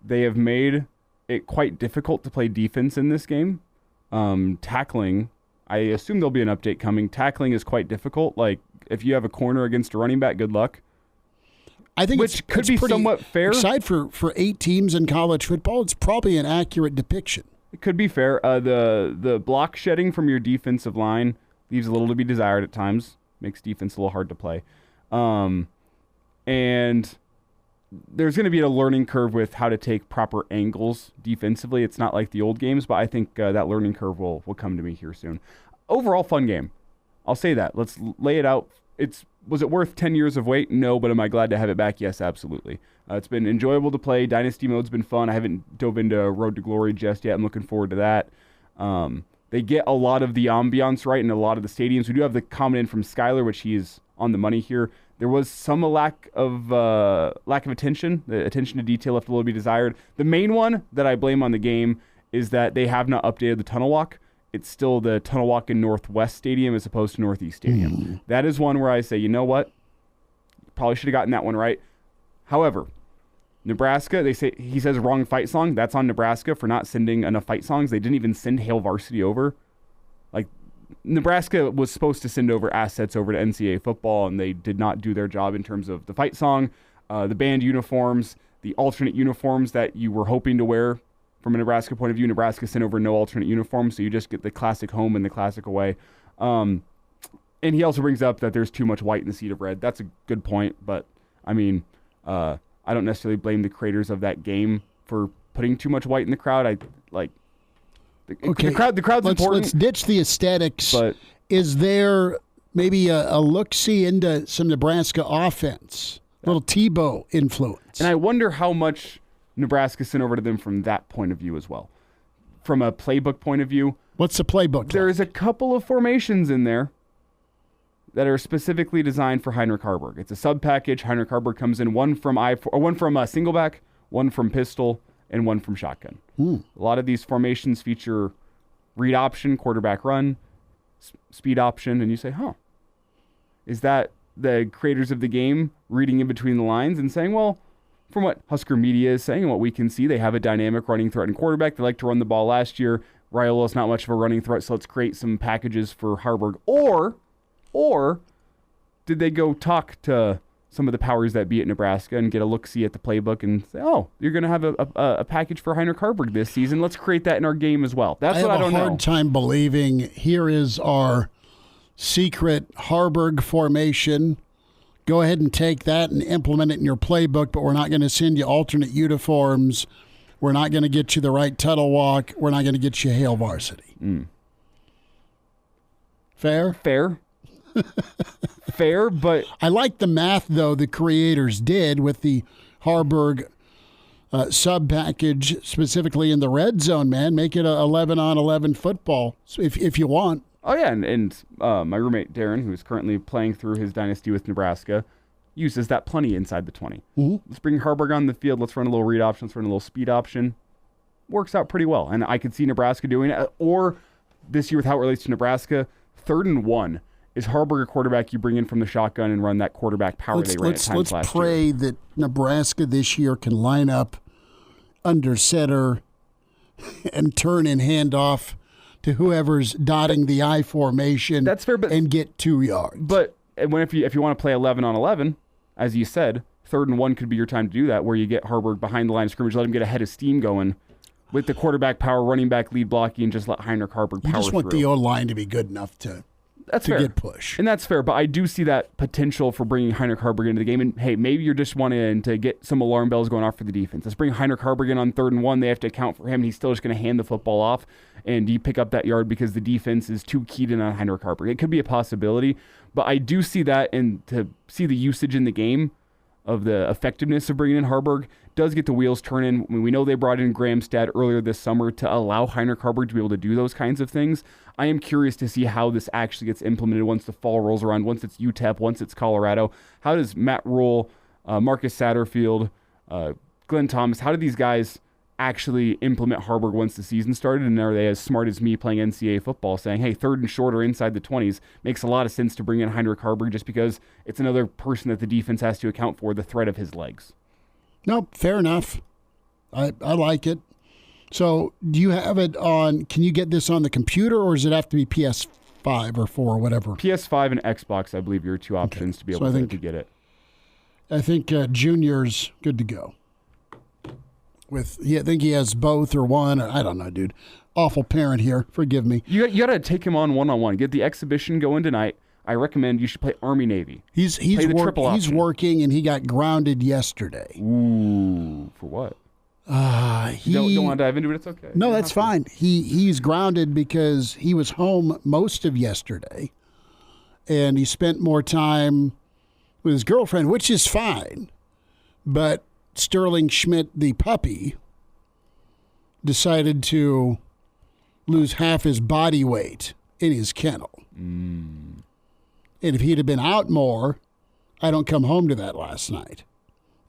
Speaker 3: they have made it quite difficult to play defense in this game. Tackling, I assume there'll be an update coming. Tackling is quite difficult. Like, if you have a corner against a running back, good luck.
Speaker 2: I think
Speaker 3: Which could be somewhat fair.
Speaker 2: Aside for 8 teams in college football, it's probably an accurate depiction.
Speaker 3: It could be fair. The block shedding from your defensive line leaves a little to be desired at times. Makes defense a little hard to play. And there's going to be a learning curve with how to take proper angles defensively. It's not like the old games, but I think that learning curve will come to me here soon. Overall, fun game. I'll say that. Let's lay it out. Was it worth 10 years of wait? No, but am I glad to have it back? Yes, absolutely. It's been enjoyable to play. Dynasty mode's been fun. I haven't dove into Road to Glory just yet. I'm looking forward to that. They get a lot of the ambiance right in a lot of the stadiums. We do have the comment in from Skylar, which he's on the money here. There was some lack of attention. The attention to detail left a little to be desired. The main one that I blame on the game is that they have not updated the tunnel walk. It's still the tunnel walk in Northwest Stadium as opposed to Northeast Stadium. That is one where I say, you know what? Probably should have gotten that one right. However, Nebraska, he says wrong fight song. That's on Nebraska for not sending enough fight songs. They didn't even send Hail Varsity over. Like, Nebraska was supposed to send over assets over to NCAA football, and they did not do their job in terms of the fight song, the band uniforms, the alternate uniforms that you were hoping to wear. From a Nebraska point of view, Nebraska sent over no alternate uniforms, so you just get the classic home and the classic away. And he also brings up that there's too much white in the sea of red. That's a good point, but, I mean, I don't necessarily blame the creators of that game for putting too much white in the crowd. The crowd's important.
Speaker 2: Let's ditch the aesthetics. But is there maybe a look-see into some Nebraska offense? A little Tebow influence.
Speaker 3: And I wonder how much Nebraska sent over to them from that point of view as well. From a playbook point of view.
Speaker 2: What's the playbook?
Speaker 3: There's a couple of formations in there that are specifically designed for Heinrich Haarberg. It's a sub-package. Heinrich Haarberg comes in one from single back, one from pistol, and one from shotgun. A lot of these formations feature read option, quarterback run, speed option, and you say, is that the creators of the game reading in between the lines and saying, well, from what Husker Media is saying and what we can see, they have a dynamic running threat and quarterback. They like to run the ball last year. Raiola's not much of a running threat, so let's create some packages for Haarberg. Or did they go talk to some of the powers that be at Nebraska and get a look-see at the playbook and say, you're going to have a package for Heinrich Haarberg this season. Let's create that in our game as well. That's what I don't know.
Speaker 2: I have a hard time believing here is our secret Haarberg formation. Go ahead and take that and implement it in your playbook, but we're not going to send you alternate uniforms. We're not going to get you the right tunnel walk. We're not going to get you Hail Varsity. Fair?
Speaker 3: Fair, but
Speaker 2: I like the math, though, the creators did with the Haarberg sub-package, specifically in the red zone, man. Make it a 11-on-11 football if you want.
Speaker 3: Oh, yeah, and my roommate, Darren, who is currently playing through his dynasty with Nebraska, uses that plenty inside the 20. Let's bring Haarberg on the field. Let's run a little read option. Let's run a little speed option. Works out pretty well, and I could see Nebraska doing it. Or this year with how it relates to Nebraska, 3rd and 1. Is Haarberg a quarterback you bring in from the shotgun and run that quarterback power they ran at times last year?
Speaker 2: Let's pray that Nebraska this year can line up under center and turn and hand off to whoever's dotting the I formation.
Speaker 3: That's fair,
Speaker 2: and get 2 yards.
Speaker 3: But if you want to play 11-on-11, as you said, 3rd and 1 could be your time to do that, where you get Haarberg behind the line of scrimmage, let him get a head of steam going with the quarterback power, running back lead blocking, and just let Heinrich Haarberg power through.
Speaker 2: You just want the O-line to be good enough to get push.
Speaker 3: And that's fair, but I do see that potential for bringing Heinrich Haarberg into the game. And, hey, maybe you're just wanting to get some alarm bells going off for the defense. Let's bring Heinrich Haarberg in on 3rd and 1. They have to account for him, and he's still just going to hand the football off, and you pick up that yard because the defense is too keyed in on Heinrich Haarberg. It could be a possibility, but I do see that, and to see the usage in the game of the effectiveness of bringing in Haarberg does get the wheels turning. I mean, we know they brought in Gramstad earlier this summer to allow Heinrich Haarberg to be able to do those kinds of things. I am curious to see how this actually gets implemented once the fall rolls around, once it's UTEP, once it's Colorado. How does Matt Rule, Marcus Satterfield, Glenn Thomas, how do these guys actually implement Haarberg once the season started? And are they as smart as me playing NCAA football saying, hey, 3rd and short or inside the 20s makes a lot of sense to bring in Heinrich Haarberg just because it's another person that the defense has to account for, the threat of his legs.
Speaker 2: No, fair enough. I like it. So do you have it on, can you get this on the computer, or does it have to be PS5 or 4 or whatever?
Speaker 3: PS5 and Xbox, I believe, are your two options to be able to get it.
Speaker 2: I think Junior's good to go. I think he has both or one. I don't know, dude. Awful parent here. Forgive me.
Speaker 3: You got to take him on one-on-one. Get the exhibition going tonight. I recommend you should play Army-Navy.
Speaker 2: He's working, and he got grounded yesterday.
Speaker 3: Ooh, for what? Don't want to dive into it. It's okay.
Speaker 2: No, that's fine. He's grounded because he was home most of yesterday, and he spent more time with his girlfriend, which is fine. But Sterling Schmidt, the puppy, decided to lose half his body weight in his kennel. And if he'd have been out more, I don't come home to that last night.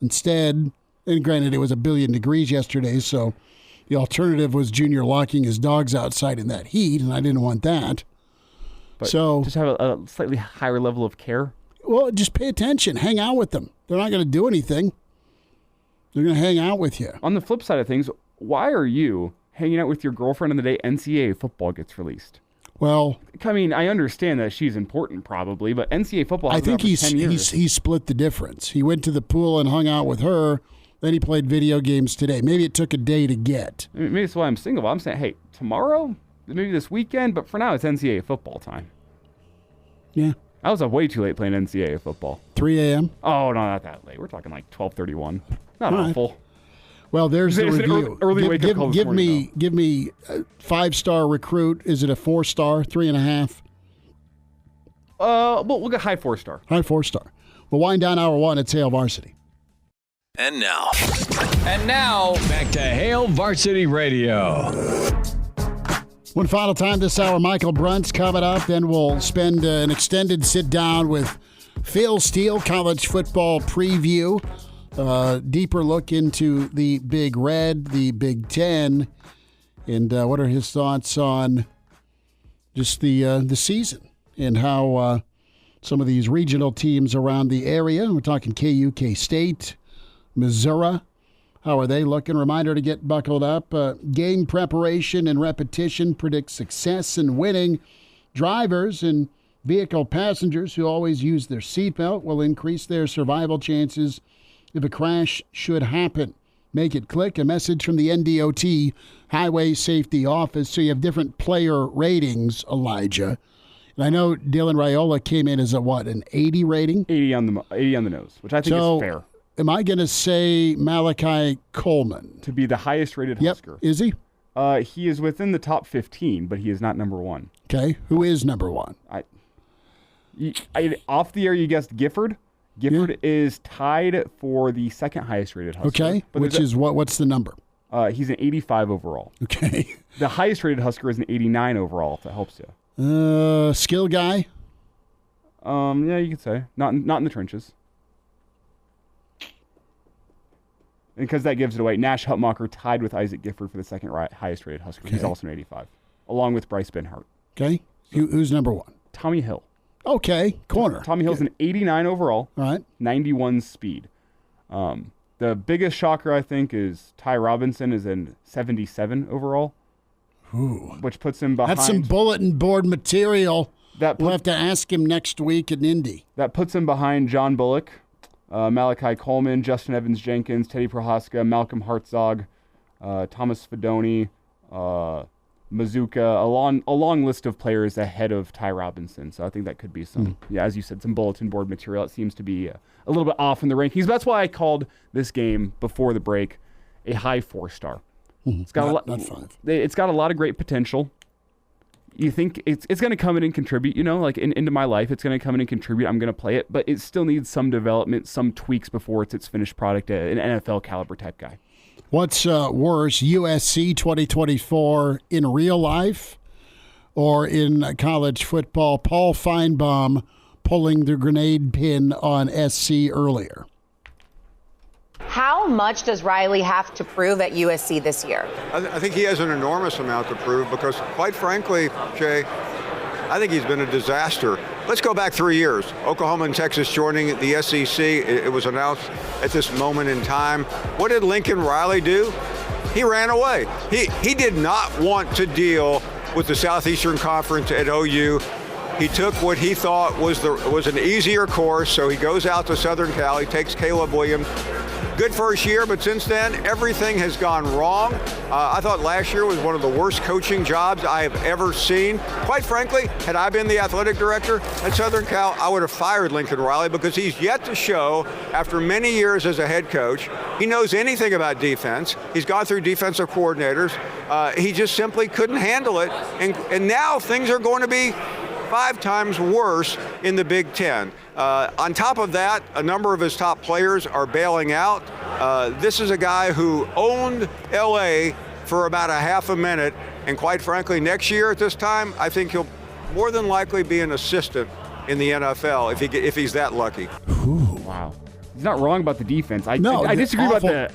Speaker 2: Instead, and granted it was 1 billion degrees yesterday, so the alternative was Junior locking his dogs outside in that heat, and I didn't want that.
Speaker 3: But
Speaker 2: so
Speaker 3: just have a slightly higher level of care.
Speaker 2: Well, just pay attention. Hang out with them. They're not going to do anything. They're going to hang out with you.
Speaker 3: On the flip side of things, why are you hanging out with your girlfriend on the day NCAA football gets released?
Speaker 2: Well,
Speaker 3: I mean, I understand that she's important probably, but NCAA football
Speaker 2: I think
Speaker 3: he's 10 years.
Speaker 2: he split the difference. He went to the pool and hung out with her. Then he played video games today. Maybe it took a day to get.
Speaker 3: I mean, maybe that's why I'm single. But I'm saying, hey, tomorrow, maybe this weekend, but for now it's NCAA football time.
Speaker 2: Yeah.
Speaker 3: I was up way too late playing NCAA football.
Speaker 2: 3 a.m.?
Speaker 3: Oh, no, not that late. We're talking like 12:31. Not
Speaker 2: All right.
Speaker 3: awful.
Speaker 2: Well, there's the
Speaker 3: It's an
Speaker 2: review.
Speaker 3: early wake-up call this
Speaker 2: give
Speaker 3: morning,
Speaker 2: me a 5-star recruit. Is it a 4-star, 3.5?
Speaker 3: Well, we'll get high 4-star.
Speaker 2: High 4-star. We'll wind down hour 1 at Hail Varsity.
Speaker 12: And now, back to Hail Varsity Radio.
Speaker 2: One final time this hour, Michael Bruntz coming up. Then we'll spend an extended sit-down with Phil Steele, college football preview. Deeper look into the Big Red, the Big Ten, and what are his thoughts on just the season and how some of these regional teams around the area, we're talking KU, K-State, Missouri, how are they looking? Reminder to get buckled up. Game preparation and repetition predict success and winning. Drivers and vehicle passengers who always use their seatbelt will increase their survival chances if a crash should happen. Make it click. A message from the NDOT Highway Safety Office. So you have different player ratings, Elijah. And I know Dylan Raiola came in as an 80 rating?
Speaker 3: 80 on the nose, which I think is fair.
Speaker 2: Am I going to say Malachi Coleman?
Speaker 3: To be the highest rated Husker.
Speaker 2: Is he?
Speaker 3: He is within the top 15, but he is not number 1.
Speaker 2: Okay. Who is number 1?
Speaker 3: Off the air, you guessed Gifford. Gifford is tied for the second highest rated Husker.
Speaker 2: Okay. But which is what's the number?
Speaker 3: He's an 85 overall.
Speaker 2: Okay.
Speaker 3: The highest rated Husker is an 89 overall, if that helps you.
Speaker 2: Skill guy?
Speaker 3: Yeah, you could say. Not in the trenches. Because that gives it away. Nash Hutmacher tied with Isaac Gifford for the second highest rated Husker. Okay. He's also an 85, along with Bryce Benhart.
Speaker 2: Okay. Who's number 1?
Speaker 3: Tommy Hill.
Speaker 2: Okay. Corner.
Speaker 3: Tommy Hill's an 89 overall.
Speaker 2: All right.
Speaker 3: 91 speed. The biggest shocker, I think, is Ty Robinson is in 77 overall.
Speaker 2: Ooh.
Speaker 3: Which puts him behind.
Speaker 2: That's some bulletin board material. We'll have to ask him next week in Indy.
Speaker 3: That puts him behind John Bullock, Malachi Coleman, Justin Evans-Jenkins, Teddy Prohaska, Malcolm Hartzog, Thomas Fedoni, Mazuka, a long list of players ahead of Ty Robinson. So I think that could be some, as you said, some bulletin board material. It seems to be a little bit off in the rankings. But that's why I called this game before the break a high 4-star. It's got
Speaker 2: not 5.
Speaker 3: It's got a lot of great potential. You think it's going to come in and contribute, into my life. It's going to come in and contribute. I'm going to play it, but it still needs some development, some tweaks before it's its finished product, an NFL caliber type guy.
Speaker 2: What's worse, USC 2024 in real life or in college football? Paul Feinbaum pulling the grenade pin on SC earlier.
Speaker 13: How much does Riley have to prove at USC this year?
Speaker 14: I think he has an enormous amount to prove because, quite frankly, Jay, I think he's been a disaster. Let's go back 3 years. Oklahoma and Texas joining the SEC. It was announced at this moment in time. What did Lincoln Riley do? He ran away. He did not want to deal with the Southeastern Conference at OU. He took what he thought was an easier course, so he goes out to Southern Cal. He takes Caleb Williams. Good first year, but since then, everything has gone wrong. I thought last year was one of the worst coaching jobs I have ever seen. Quite frankly, had I been the athletic director at Southern Cal, I would have fired Lincoln Riley because he's yet to show, after many years as a head coach, he knows anything about defense. He's gone through defensive coordinators. He just simply couldn't handle it. And now things are going to be 5 times worse in the Big Ten. On top of that, a number of his top players are bailing out. This is a guy who owned LA for about a half a minute, and quite frankly, next year at this time, I think he'll more than likely be an assistant in the NFL if he's that lucky.
Speaker 3: Wow. He's not wrong about the defense. I disagree about that.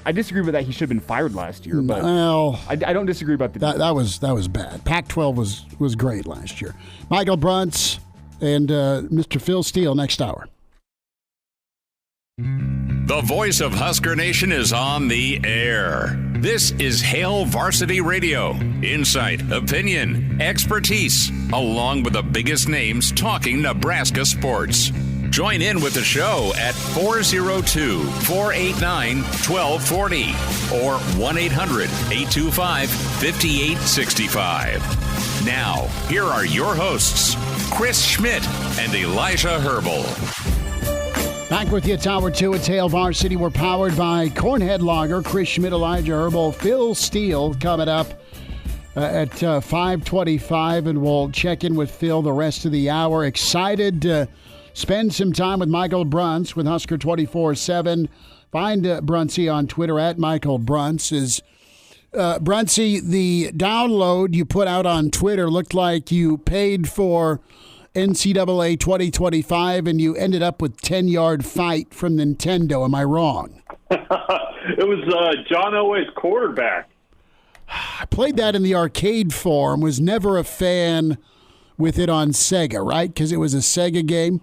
Speaker 3: He should have been fired last year. But I don't disagree about the defense.
Speaker 2: That was bad. Pac-12 was great last year. Michael Bruntz and Mr. Phil Steele next hour.
Speaker 1: The voice of Husker Nation is on the air. This is Hail Varsity Radio. Insight, opinion, expertise, along with the biggest names talking Nebraska sports. Join in with the show at 402-489-1240 or 1-800-825-5865. Now, here are your hosts, Chris Schmidt and Elijah Herbel.
Speaker 2: Back with you, Tower 2 at Hail Varsity. We're powered by Cornhead Lager, Chris Schmidt, Elijah Herbel, Phil Steele coming up at 5:25, and we'll check in with Phil the rest of the hour. Excited to spend some time with Michael Bruntz with Husker 24/7. Find Bruntsy on Twitter at Michael Bruntz. Bruntsy, the download you put out on Twitter looked like you paid for NCAA 2025 and you ended up with 10-yard fight from Nintendo. Am I wrong?
Speaker 15: It was John Elway's quarterback.
Speaker 2: I played that in the arcade form, was never a fan with it on Sega, right? Because it was a Sega game?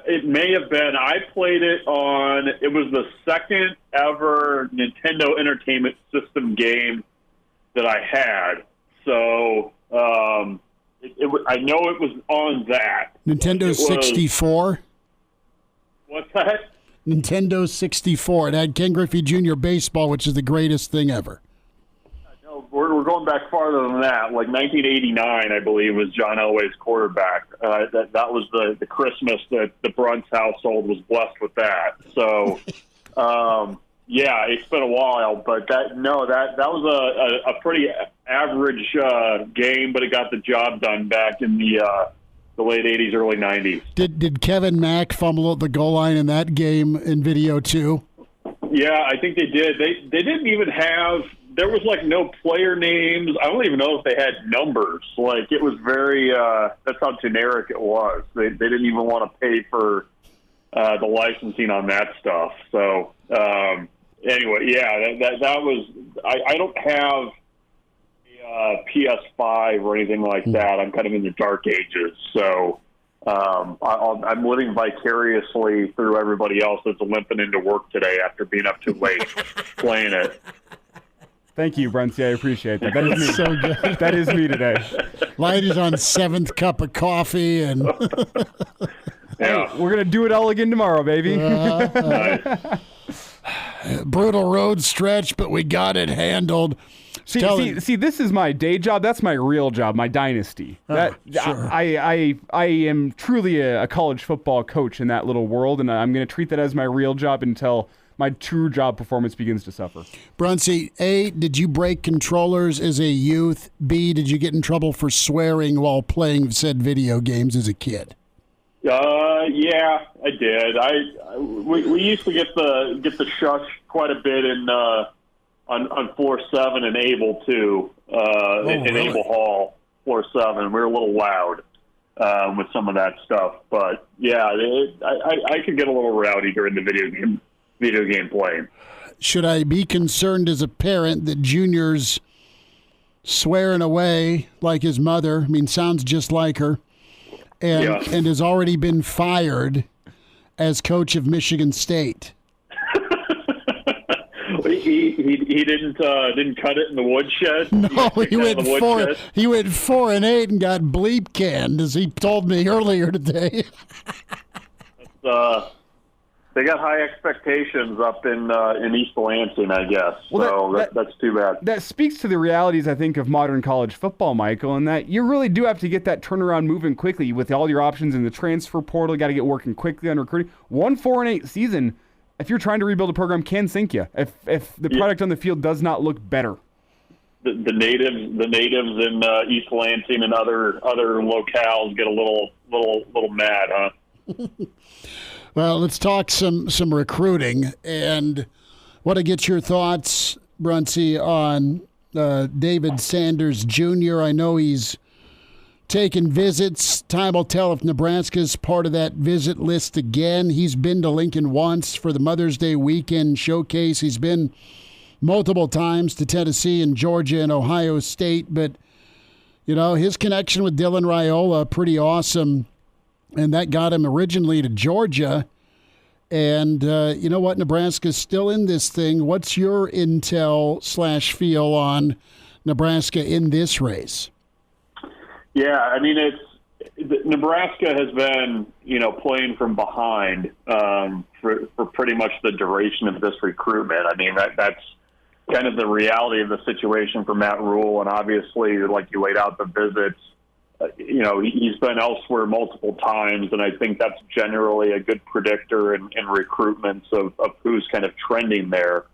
Speaker 15: It may have been. I played it on, it was the second ever Nintendo Entertainment System game that I had. So, I know it was on that.
Speaker 2: Nintendo 64?
Speaker 15: What's that?
Speaker 2: Nintendo 64. It had Ken Griffey Jr. baseball, which is the greatest thing ever.
Speaker 15: No, we're going back farther than that. Like 1989, I believe, was John Elway's quarterback. That was the Christmas that the Bruntz household was blessed with that. So, yeah, it's been a while, but that was a pretty average game, but it got the job done back in the late 80s, early 90s.
Speaker 2: Did Kevin Mack fumble at the goal line in that game in video too?
Speaker 15: Yeah, I think they did. They didn't even have. There was like no player names. I don't even know if they had numbers. Like it was very. That's how generic it was. They didn't even want to pay for the licensing on that stuff. So. Anyway, yeah, that was. I don't have a PS5 or anything like that. I'm kind of in the dark ages, so I'm living vicariously through everybody else that's limping into work today after being up too late playing it.
Speaker 3: Thank you, Bruntsy. I appreciate that. That is me.
Speaker 2: So good.
Speaker 3: That is me today.
Speaker 2: Light is on 7th cup of coffee, and
Speaker 15: yeah,
Speaker 3: we're gonna do it all again tomorrow, baby.
Speaker 15: Nice.
Speaker 2: Brutal road stretch, but we got it handled.
Speaker 3: See, this is my day job. That's my real job, my dynasty.
Speaker 2: Sure.
Speaker 3: I am truly a college football coach in that little world, and I'm going to treat that as my real job until my true job performance begins to suffer.
Speaker 2: Bruntsy, A, did you break controllers as a youth? B, did you get in trouble for swearing while playing said video games as a kid?
Speaker 15: Yeah, I did. We used to get the shush quite a bit in on floor 7 and Able too. In Able Hall, floor 7, we were a little loud with some of that stuff. But yeah, I could get a little rowdy during the video game playing.
Speaker 2: Should I be concerned as a parent that Junior's swearing away like his mother? I mean, sounds just like her. And has already been fired as coach of Michigan State.
Speaker 15: He didn't cut it in the woodshed.
Speaker 2: No, he went 4-8 and got bleep canned, as he told me earlier today.
Speaker 15: They got high expectations up in East Lansing, I guess. Well, so that's too bad.
Speaker 3: That speaks to the realities, I think, of modern college football, Michael, and that you really do have to get that turnaround moving quickly with all your options in the transfer portal. You got to get working quickly on recruiting. 4-8 season, if you're trying to rebuild a program, can sink you if the product on the field does not look better.
Speaker 15: The natives in East Lansing and other locales get a little mad, huh?
Speaker 2: Well, let's talk some recruiting, and want to get your thoughts, Bruntsy, on David Sanders Jr. I know he's taking visits. Time will tell if Nebraska's part of that visit list again. He's been to Lincoln once for the Mother's Day weekend showcase. He's been multiple times to Tennessee and Georgia and Ohio State. But, you know, his connection with Dylan Raiola, pretty awesome. And that got him originally to Georgia. And you know what? Nebraska's still in this thing. What's your intel/feel on Nebraska in this race?
Speaker 15: Yeah, I mean, Nebraska has been, playing from behind for pretty much the duration of this recruitment. I mean, that's kind of the reality of the situation for Matt Rule, and obviously, like you laid out the visits, he's been elsewhere multiple times, and I think that's generally a good predictor in recruitments of who's kind of trending there.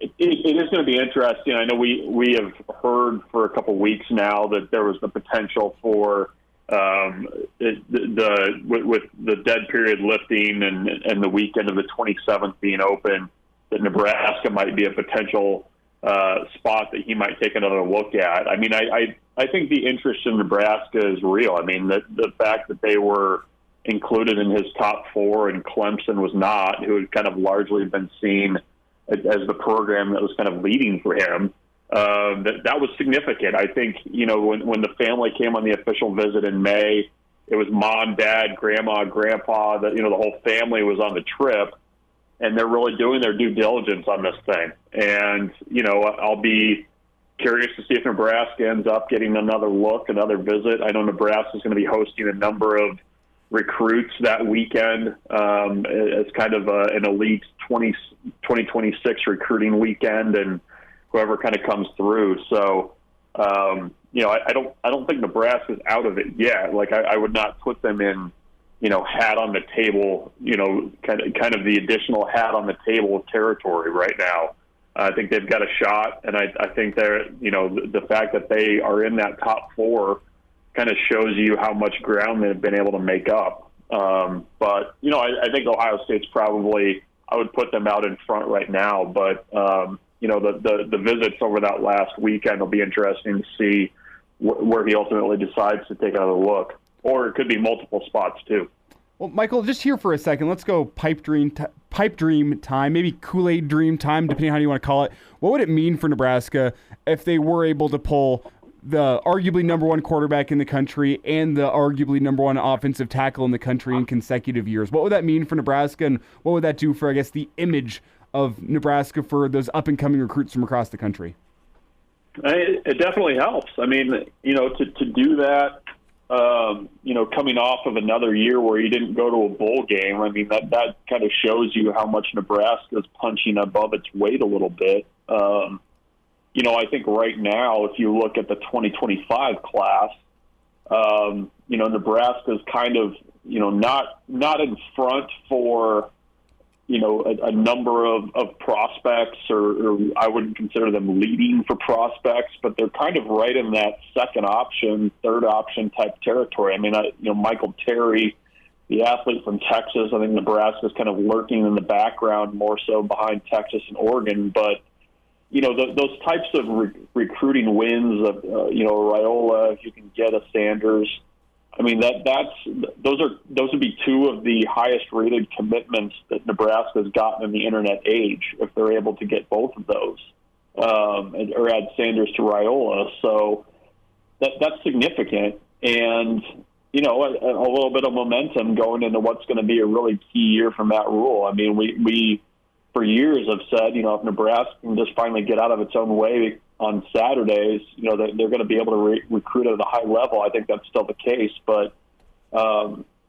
Speaker 15: It is going to be interesting. I know we have heard for a couple weeks now that there was the potential for with the dead period lifting and the weekend of the 27th being open, that Nebraska might be a potential spot that he might take another look at. I mean, I think the interest in Nebraska is real. I mean, the fact that they were included in his top four and Clemson was not, who had kind of largely been seen as the program that was kind of leading for him, that was significant. I think, when the family came on the official visit in May, it was mom, dad, grandma, grandpa, the whole family was on the trip, and they're really doing their due diligence on this thing. And, I'll be curious to see if Nebraska ends up getting another look, another visit. I know Nebraska is going to be hosting a number of recruits that weekend as kind of an elite 2026 recruiting weekend, and whoever kind of comes through. So, I don't think Nebraska's out of it yet. Like, I would not put them in, hat on the table, kind of the additional hat on the table territory right now. I think they've got a shot, and I think they're, the fact that they are in that top four kind of shows you how much ground they've been able to make up. But, I think Ohio State's probably, I would put them out in front right now. But, the visits over that last weekend will be interesting to see where he ultimately decides to take another look. Or it could be multiple spots, too.
Speaker 3: Well, Michael, just here for a second. Let's go pipe dream time, maybe Kool-Aid dream time, depending on how you want to call it. What would it mean for Nebraska if they were able to pull the arguably number one quarterback in the country and the arguably number one offensive tackle in the country in consecutive years? What would that mean for Nebraska, and what would that do for, I guess, the image of Nebraska for those up-and-coming recruits from across the country?
Speaker 15: It definitely helps. I mean, to do that, coming off of another year where you didn't go to a bowl game, I mean, that kind of shows you how much Nebraska is punching above its weight a little bit. I think right now, if you look at the 2025 class, Nebraska is kind of, not in front for, a number of prospects, or I wouldn't consider them leading for prospects, but they're kind of right in that second option, third option type territory. I mean, Michael Terry, the athlete from Texas, I think Nebraska is kind of lurking in the background more so behind Texas and Oregon, but those types of recruiting wins of, Raiola, if you can get a Sanders, I mean, those would be two of the highest rated commitments that Nebraska has gotten in the internet age, if they're able to get both of those, or add Sanders to Raiola. So that's significant. And, a little bit of momentum going into what's going to be a really key year for Matt Rule. I mean, we for years have said, if Nebraska can just finally get out of its own way on Saturdays, they're going to be able to recruit at a high level. I think that's still the case, but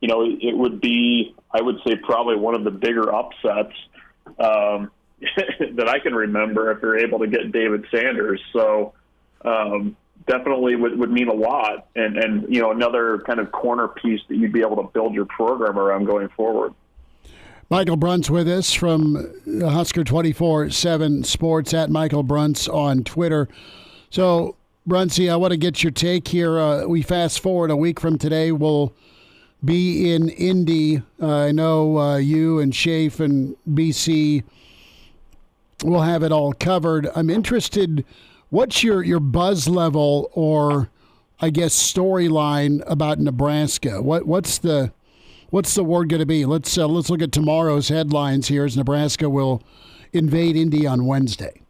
Speaker 15: it would be, I would say, probably one of the bigger upsets that I can remember if they're able to get David Sanders. So definitely would mean a lot, and another kind of corner piece that you'd be able to build your program around going forward.
Speaker 2: Michael Bruntz with us from Husker 24/7 Sports, at Michael Bruntz on Twitter. So, Bruntsy, I want to get your take here. We fast forward a week from today. We'll be in Indy. I know you and Shafe and BC will have it all covered. I'm interested, what's your buzz level or I guess, storyline about Nebraska? What's the word going to be? Let's look at tomorrow's headlines here as Nebraska will invade Indy on Wednesday.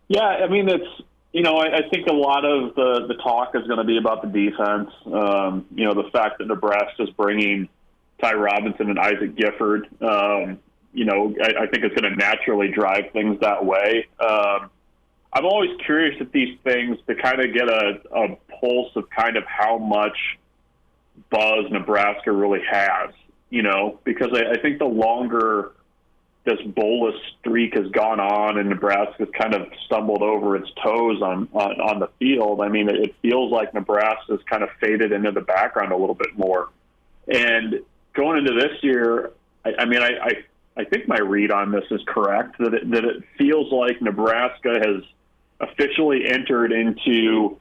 Speaker 15: Yeah, I mean, it's, I think a lot of the talk is going to be about the defense. The fact that Nebraska is bringing Ty Robinson and Isaac Gifford, I think it's going to naturally drive things that way. I'm always curious at these things to kind of get a pulse of kind of how much buzz Nebraska really has, because I think the longer this bolus streak has gone on and Nebraska's kind of stumbled over its toes on the field, I mean, it feels like Nebraska's kind of faded into the background a little bit more. And going into this year, I think my read on this is correct, that it feels like Nebraska has officially entered into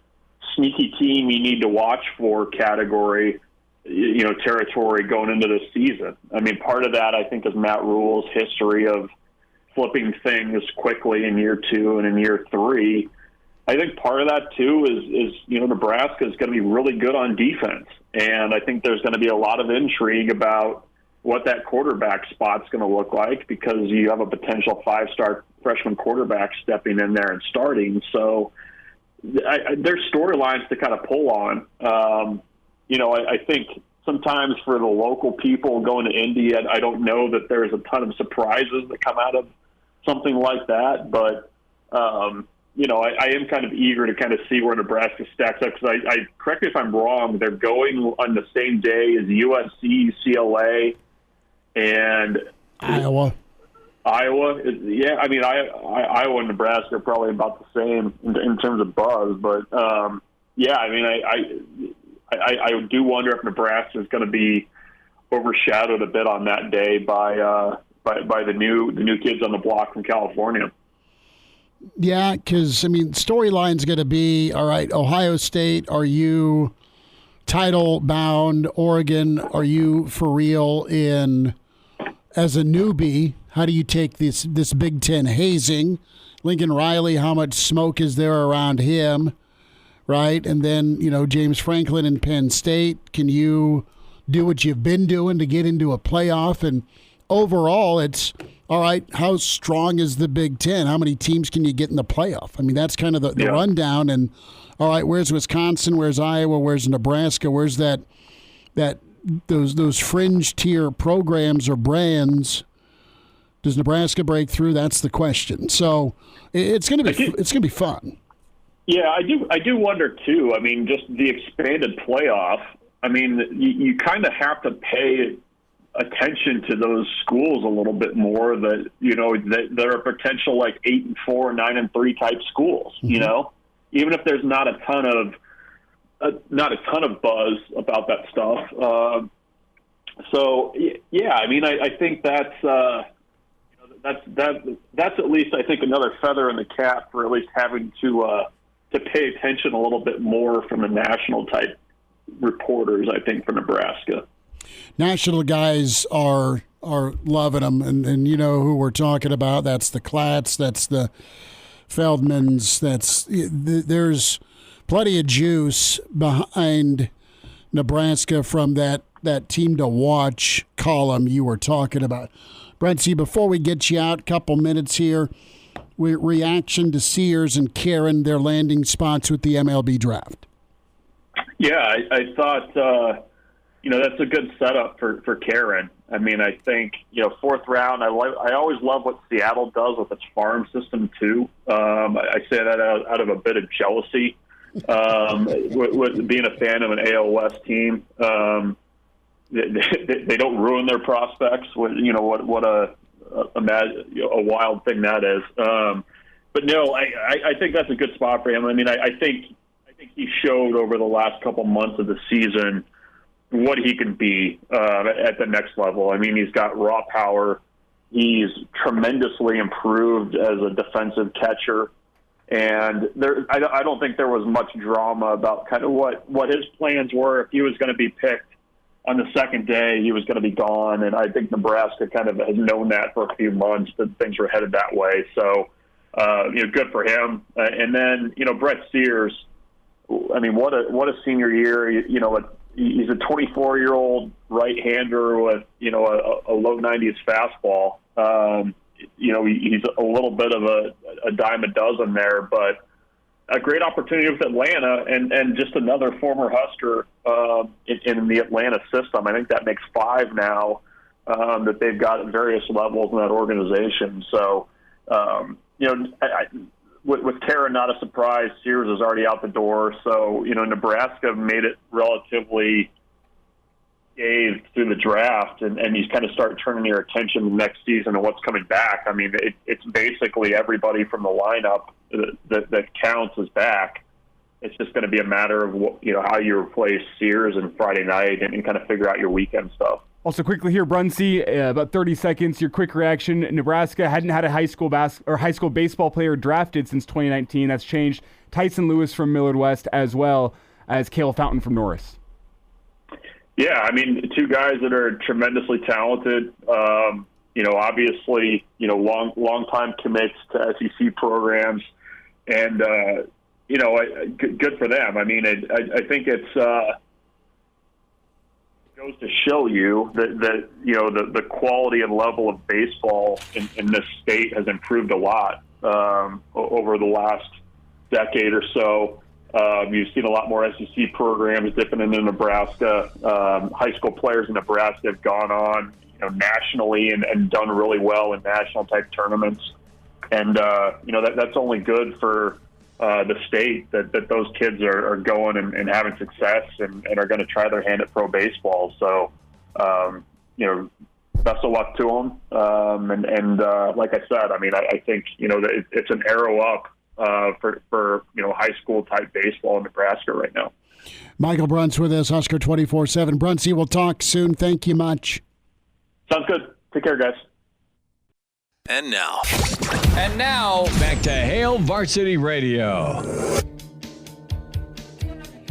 Speaker 15: sneaky team you need to watch for category, territory going into this season. I mean, part of that, I think, is Matt Rule's history of flipping things quickly in year 2 and in year 3. I think part of that, too, is Nebraska is going to be really good on defense. And I think there's going to be a lot of intrigue about what that quarterback spot's going to look like, because you have a potential 5-star freshman quarterback stepping in there and starting. So there's storylines to kind of pull on. I think sometimes for the local people going to Indy, I don't know that there's a ton of surprises that come out of something like that. But, I am kind of eager to kind of see where Nebraska stacks up, because I correct me if I'm wrong, they're going on the same day as USC, UCLA, and
Speaker 2: Iowa.
Speaker 15: Yeah, I mean, Iowa and Nebraska are probably about the same in terms of buzz, but I do wonder if Nebraska is going to be overshadowed a bit on that day by the new kids on the block from California.
Speaker 2: Yeah, because storyline's going to be, all right, Ohio State, are you title bound? Oregon, are you for real as a newbie? How do you take this Big Ten hazing? Lincoln Riley, how much smoke is there around him, right? And then, James Franklin in Penn State, can you do what you've been doing to get into a playoff? And overall, it's, all right, how strong is the Big Ten? How many teams can you get in the playoff? I mean, that's kind of the rundown. And, all right, where's Wisconsin? Where's Iowa? Where's Nebraska? Where's those fringe tier programs or brands? Does Nebraska break through? That's the question. So it's going to be fun.
Speaker 15: Yeah, I do wonder too. I mean, just the expanded playoff. I mean, you kind of have to pay attention to those schools a little bit more. That are potential like 8-4, 9-3 type schools.
Speaker 2: Mm-hmm.
Speaker 15: Even if there's not a ton of buzz about that stuff. So yeah, I mean, I think that's at least, I think, another feather in the cap for at least having to pay attention a little bit more from the national type reporters, I think, for Nebraska. National
Speaker 2: guys are loving them, and you know who we're talking about. That's the Klatz, that's the Feldmans. There's plenty of juice behind Nebraska from that team to watch column you were talking about. Bruntz, before we get you out, couple minutes here, reaction to Sears and Karen, their landing spots with the MLB draft.
Speaker 15: Yeah, I thought, that's a good setup for Karen. I mean, I think, fourth round, I always love what Seattle does with its farm system, too. I say that out of a bit of jealousy, with being a fan of an AL West team. They don't ruin their prospects. What a wild thing that is. But no, I think that's a good spot for him. I mean, I think he showed over the last couple months of the season what he can be at the next level. I mean, he's got raw power. He's tremendously improved as a defensive catcher. And I don't think there was much drama about kind of what his plans were. If he was going to be picked on the second day, he was going to be gone. And I think Nebraska kind of has known that for a few months, that things were headed that way. So, good for him. And then, Brett Sears, I mean, what a senior year. You know, he's a 24-year-old right-hander with, you know, a low 90s fastball. You know, he's a little bit of a dime a dozen there, but a great opportunity with Atlanta and just another former Husker in the Atlanta system. I think that makes 5 now that they've got at various levels in that organization. So, you know, with Tara, not a surprise. Sears is already out the door. So, you know, Nebraska made it relatively scathed through the draft, and you kind of start turning your attention to next season and what's coming back. I mean, it's basically everybody from the lineup that counts is back. It's just going to be a matter of how you replace Sears and Friday night and kind of figure out your weekend stuff.
Speaker 3: Also, quickly here, Bruntz, about 30 seconds, your quick reaction. Nebraska hadn't had a high school baseball player drafted since 2019. That's changed. Tyson Lewis from Millard West, as well as Cale Fountain from Norris.
Speaker 15: Yeah, I mean, 2 guys that are tremendously talented. You know, obviously, you know, long time commits to SEC programs, and you know, good for them. I mean, I think it's goes to show you that you know the quality and level of baseball in this state has improved a lot over the last decade or so. You've seen a lot more SEC programs dipping into Nebraska. High school players in Nebraska have gone on, you know, nationally and done really well in national type tournaments. And you know, that's only good for the state that those kids are going and having success and are going to try their hand at pro baseball. So, you know, best of luck to them. And like I said, I mean, I think, you know, that it's an arrow up for you know, high school type baseball in Nebraska right now.
Speaker 2: Michael Bruntz with us, Husker 24/7. Bruntz, we'll talk soon. Thank you much.
Speaker 15: Sounds good. Take care, guys.
Speaker 12: And now, back to Hail Varsity Radio.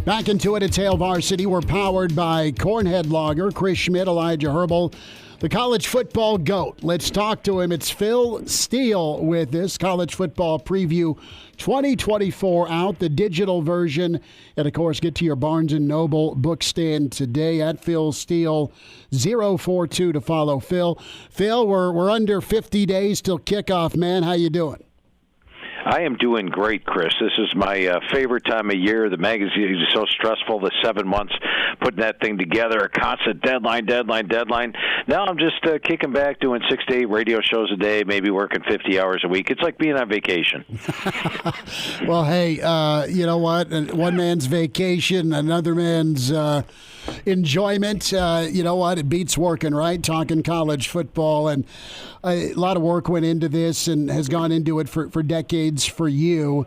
Speaker 2: Back into it. It's Hail Varsity. We're powered by Cornhead Lager, Chris Schmidt, Elijah Herbel, the college football GOAT. Let's talk to him. It's Phil Steele with this college football preview 2024 out, the digital version. And, of course, get to your Barnes & Noble book stand today at Phil Steele, 042 to follow Phil. Phil, we're under 50 days till kickoff, man. How you doing?
Speaker 16: I am doing great, Chris. This is my favorite time of year. The magazine is so stressful, the 7 months putting that thing together, a constant deadline. Now I'm just kicking back, doing 6 to 8 radio shows a day, maybe working 50 hours a week. It's like being on vacation.
Speaker 2: Well, hey, you know what? One man's vacation, another man's enjoyment. You know what? It beats working, right? Talking college football. And a lot of work went into this and has gone into it for decades for you.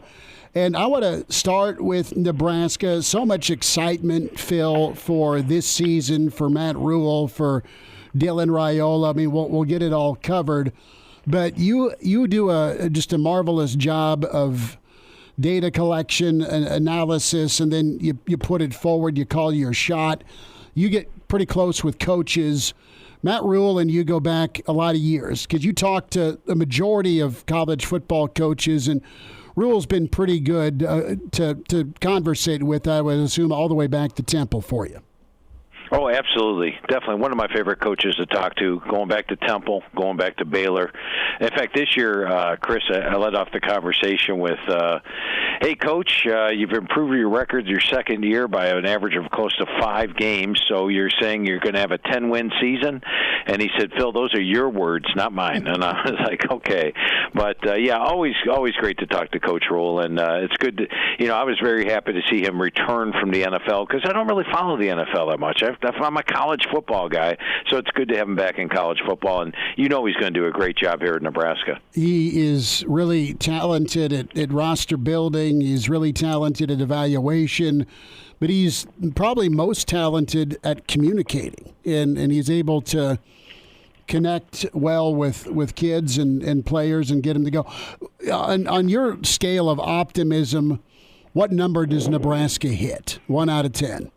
Speaker 2: And I want to start with Nebraska. So much excitement, Phil, for this season, for Matt Rule, for Dylan Raiola. I mean, we'll get it all covered. But you do just a marvelous job of data collection and analysis, and then you put it forward, you call your shot. You get pretty close with coaches. Matt Rule and you go back a lot of years because you talk to the majority of college football coaches, and Rule's been pretty good to conversate with, I would assume, all the way back to Temple for you.
Speaker 16: Oh, absolutely. Definitely one of my favorite coaches to talk to, going back to Temple, going back to Baylor. In fact, this year, Chris, I led off the conversation with, hey, Coach, you've improved your record your second year by an average of close to 5 games, so you're saying you're going to have a 10-win season? And he said, Phil, those are your words, not mine. And I was like, okay. But, yeah, always great to talk to Coach Rule, and it's good to, you know, I was very happy to see him return from the NFL because I don't really follow the NFL that much. I'm a college football guy, so it's good to have him back in college football, and you know he's going to do a great job here at Nebraska.
Speaker 2: He is really talented at roster building. He's really talented at evaluation, but he's probably most talented at communicating, and he's able to connect well with kids and players and get them to go. On your scale of optimism, what number does Nebraska hit? 1 out of 10?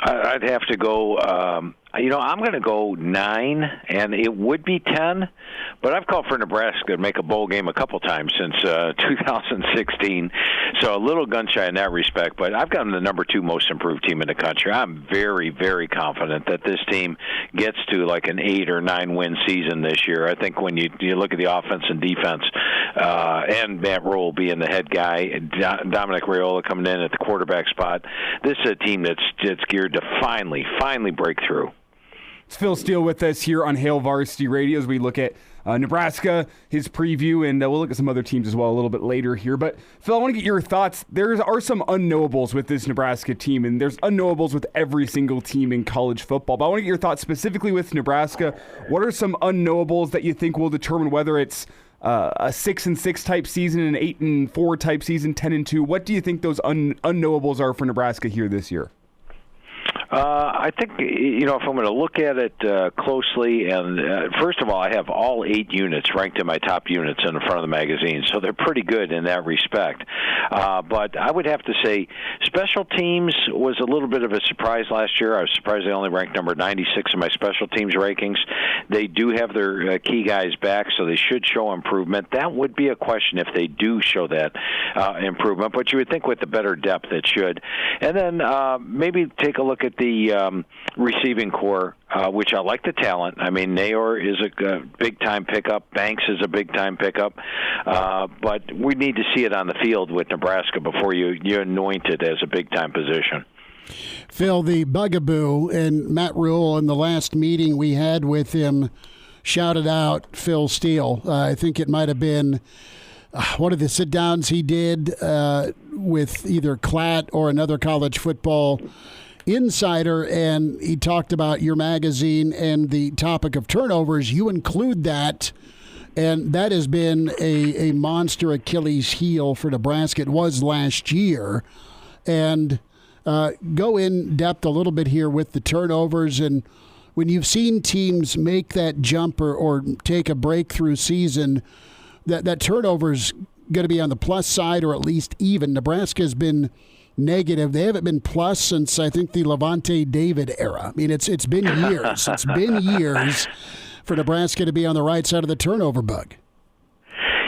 Speaker 16: I'd have to go I'm going to go 9, and it would be 10, but I've called for Nebraska to make a bowl game a couple times since 2016, so a little gun-shy in that respect, but I've got them the number 2 most improved team in the country. I'm very, very confident that this team gets to like an 8 or 9 win season this year. I think when you look at the offense and defense, and Matt Rule being the head guy, Dominic Raiola coming in at the quarterback spot, this is a team that's geared to finally break through.
Speaker 3: It's Phil Steele with us here on Hail Varsity Radio as we look at Nebraska, his preview, and we'll look at some other teams as well a little bit later here. But, Phil, I want to get your thoughts. There are some unknowables with this Nebraska team, and there's unknowables with every single team in college football. But I want to get your thoughts specifically with Nebraska. What are some unknowables that you think will determine whether it's a 6-6 type season, an 8-4 type season, 10-2? What do you think those unknowables are for Nebraska here this year?
Speaker 16: I think, if I'm going to look at it closely, and first of all, I have all 8 units ranked in my top units in the front of the magazine, so they're pretty good in that respect. But I would have to say special teams was a little bit of a surprise last year. I was surprised they only ranked number 96 in my special teams rankings. They do have their key guys back, so they should show improvement. That would be a question if they do show that improvement, but you would think with the better depth it should. And then maybe take a look at the receiving core, which I like the talent. I mean, Nayor is a big-time pickup. Banks is a big-time pickup. But we need to see it on the field with Nebraska before you anoint it as a big-time position.
Speaker 2: Phil, the bugaboo, and Matt Rule in the last meeting we had with him shouted out Phil Steele. I think it might have been one of the sit-downs he did with either Klatt or another college football insider, and he talked about your magazine and the topic of turnovers. You include that, and that has been a monster Achilles heel for Nebraska. It was last year. And go in depth a little bit here with the turnovers, and when you've seen teams make that jump or take a breakthrough season, that turnover's going to be on the plus side or at least even. Nebraska has been negative. They haven't been plus since, I think, the Levante David era. I mean, it's been years. It's been years for Nebraska to be on the right side of the turnover bug.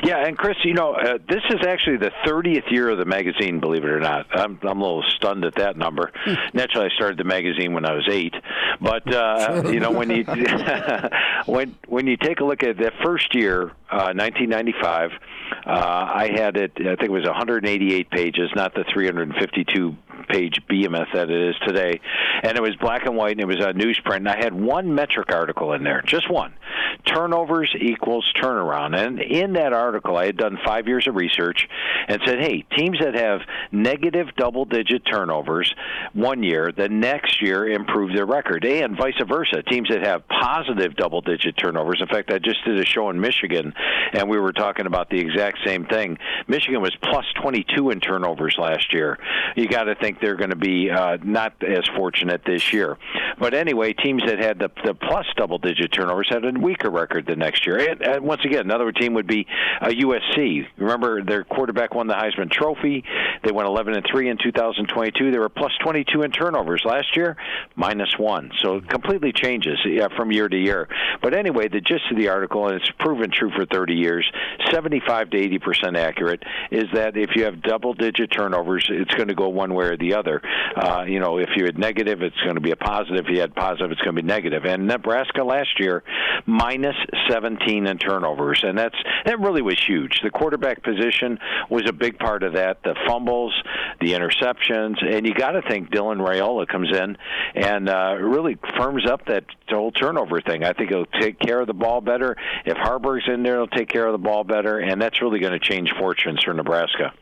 Speaker 16: Yeah, and Chris, this is actually the 30th year of the magazine, believe it or not. I'm a little stunned at that number. Naturally, I started the magazine when I was 8. But, when you when you take a look at that first year, 1995, I had it, I think it was 188 pages, not the 352-page behemoth that it is today. And it was black and white, and it was a newsprint. And I had one metric article in there, just one. Turnovers equals turnaround. And in that article, I had done 5 years of research and said, hey, teams that have negative double-digit turnovers one year, the next year improve their record, and vice versa. Teams that have positive double-digit turnovers. In fact, I just did a show in Michigan, and we were talking about the exact same thing. Michigan was plus 22 in turnovers last year. You got to think they're going to be not as fortunate this year. But anyway, teams that had the plus double-digit turnovers had a weaker record the next year. And once again, another team would be USC. Remember, their quarterback won the Heisman Trophy. They went 11-3 in 2022. They were plus 22 in turnovers last year, minus 1. So it completely changes from year to year. But anyway, the gist of the article, and it's proven true for 30 years, 75 to 80% accurate, is that if you have double-digit turnovers, it's going to go one way or the other. If you had negative, it's going to be a positive. If you had positive, it's going to be negative. And Nebraska last year, minus 17 in turnovers, and that really was huge. The quarterback position was a big part of that. The fumbles, the interceptions, and you got to think Dylan Raiola comes in and really firms up that whole turnover thing. I think he'll take care of the ball better. If Harburg's in there, he'll take care of the ball better, and that's really going to change fortunes for Nebraska.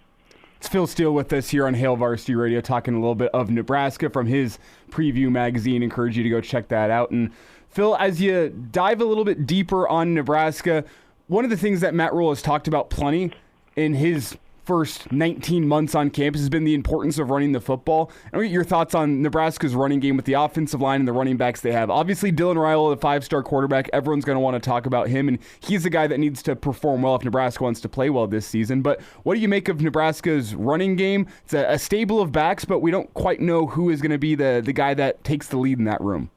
Speaker 3: It's Phil Steele with us here on Hail Varsity Radio, talking a little bit of Nebraska from his preview magazine. Encourage you to go check that out. And Phil, as you dive a little bit deeper on Nebraska, one of the things that Matt Rule has talked about plenty in his first 19 months on campus has been the importance of running the football. I want to get your thoughts on Nebraska's running game with the offensive line and the running backs they have. Obviously, Dylan Raiola, the 5-star quarterback, everyone's going to want to talk about him, and he's the guy that needs to perform well if Nebraska wants to play well this season. But what do you make of Nebraska's running game? It's a stable of backs, but we don't quite know who is going to be the guy that takes the lead in that room.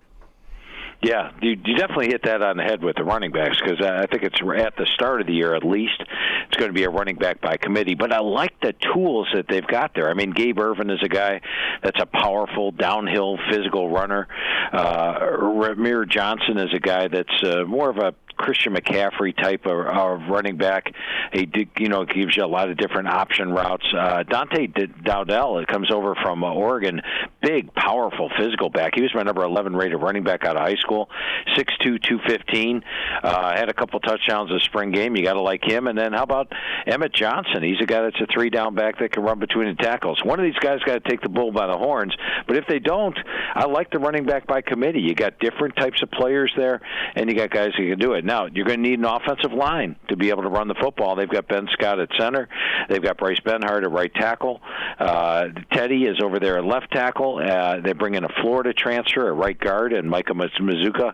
Speaker 16: Yeah, you definitely hit that on the head with the running backs, because I think it's at the start of the year at least, it's going to be a running back by committee. But I like the tools that they've got there. I mean, Gabe Ervin is a guy that's a powerful, downhill, physical runner. Ramir Johnson is a guy that's more of a Christian McCaffrey type of running back. He gives you a lot of different option routes. Dante Dowdell, it comes over from Oregon, big, powerful, physical back. He was my number 11 rated running back out of high school, 6'2", 215. Had a couple touchdowns in the spring game. You got to like him. And then how about Emmett Johnson? He's a guy that's a 3-down back that can run between the tackles. One of these guys got to take the bull by the horns. But if they don't, I like the running back by committee. You got different types of players there, and you got guys who can do it. Now, you're going to need an offensive line to be able to run the football. They've got Ben Scott at center. They've got Bryce Benhart at right tackle. Teddy is over there at left tackle. They bring in a Florida transfer at right guard, and Micah Mizuka.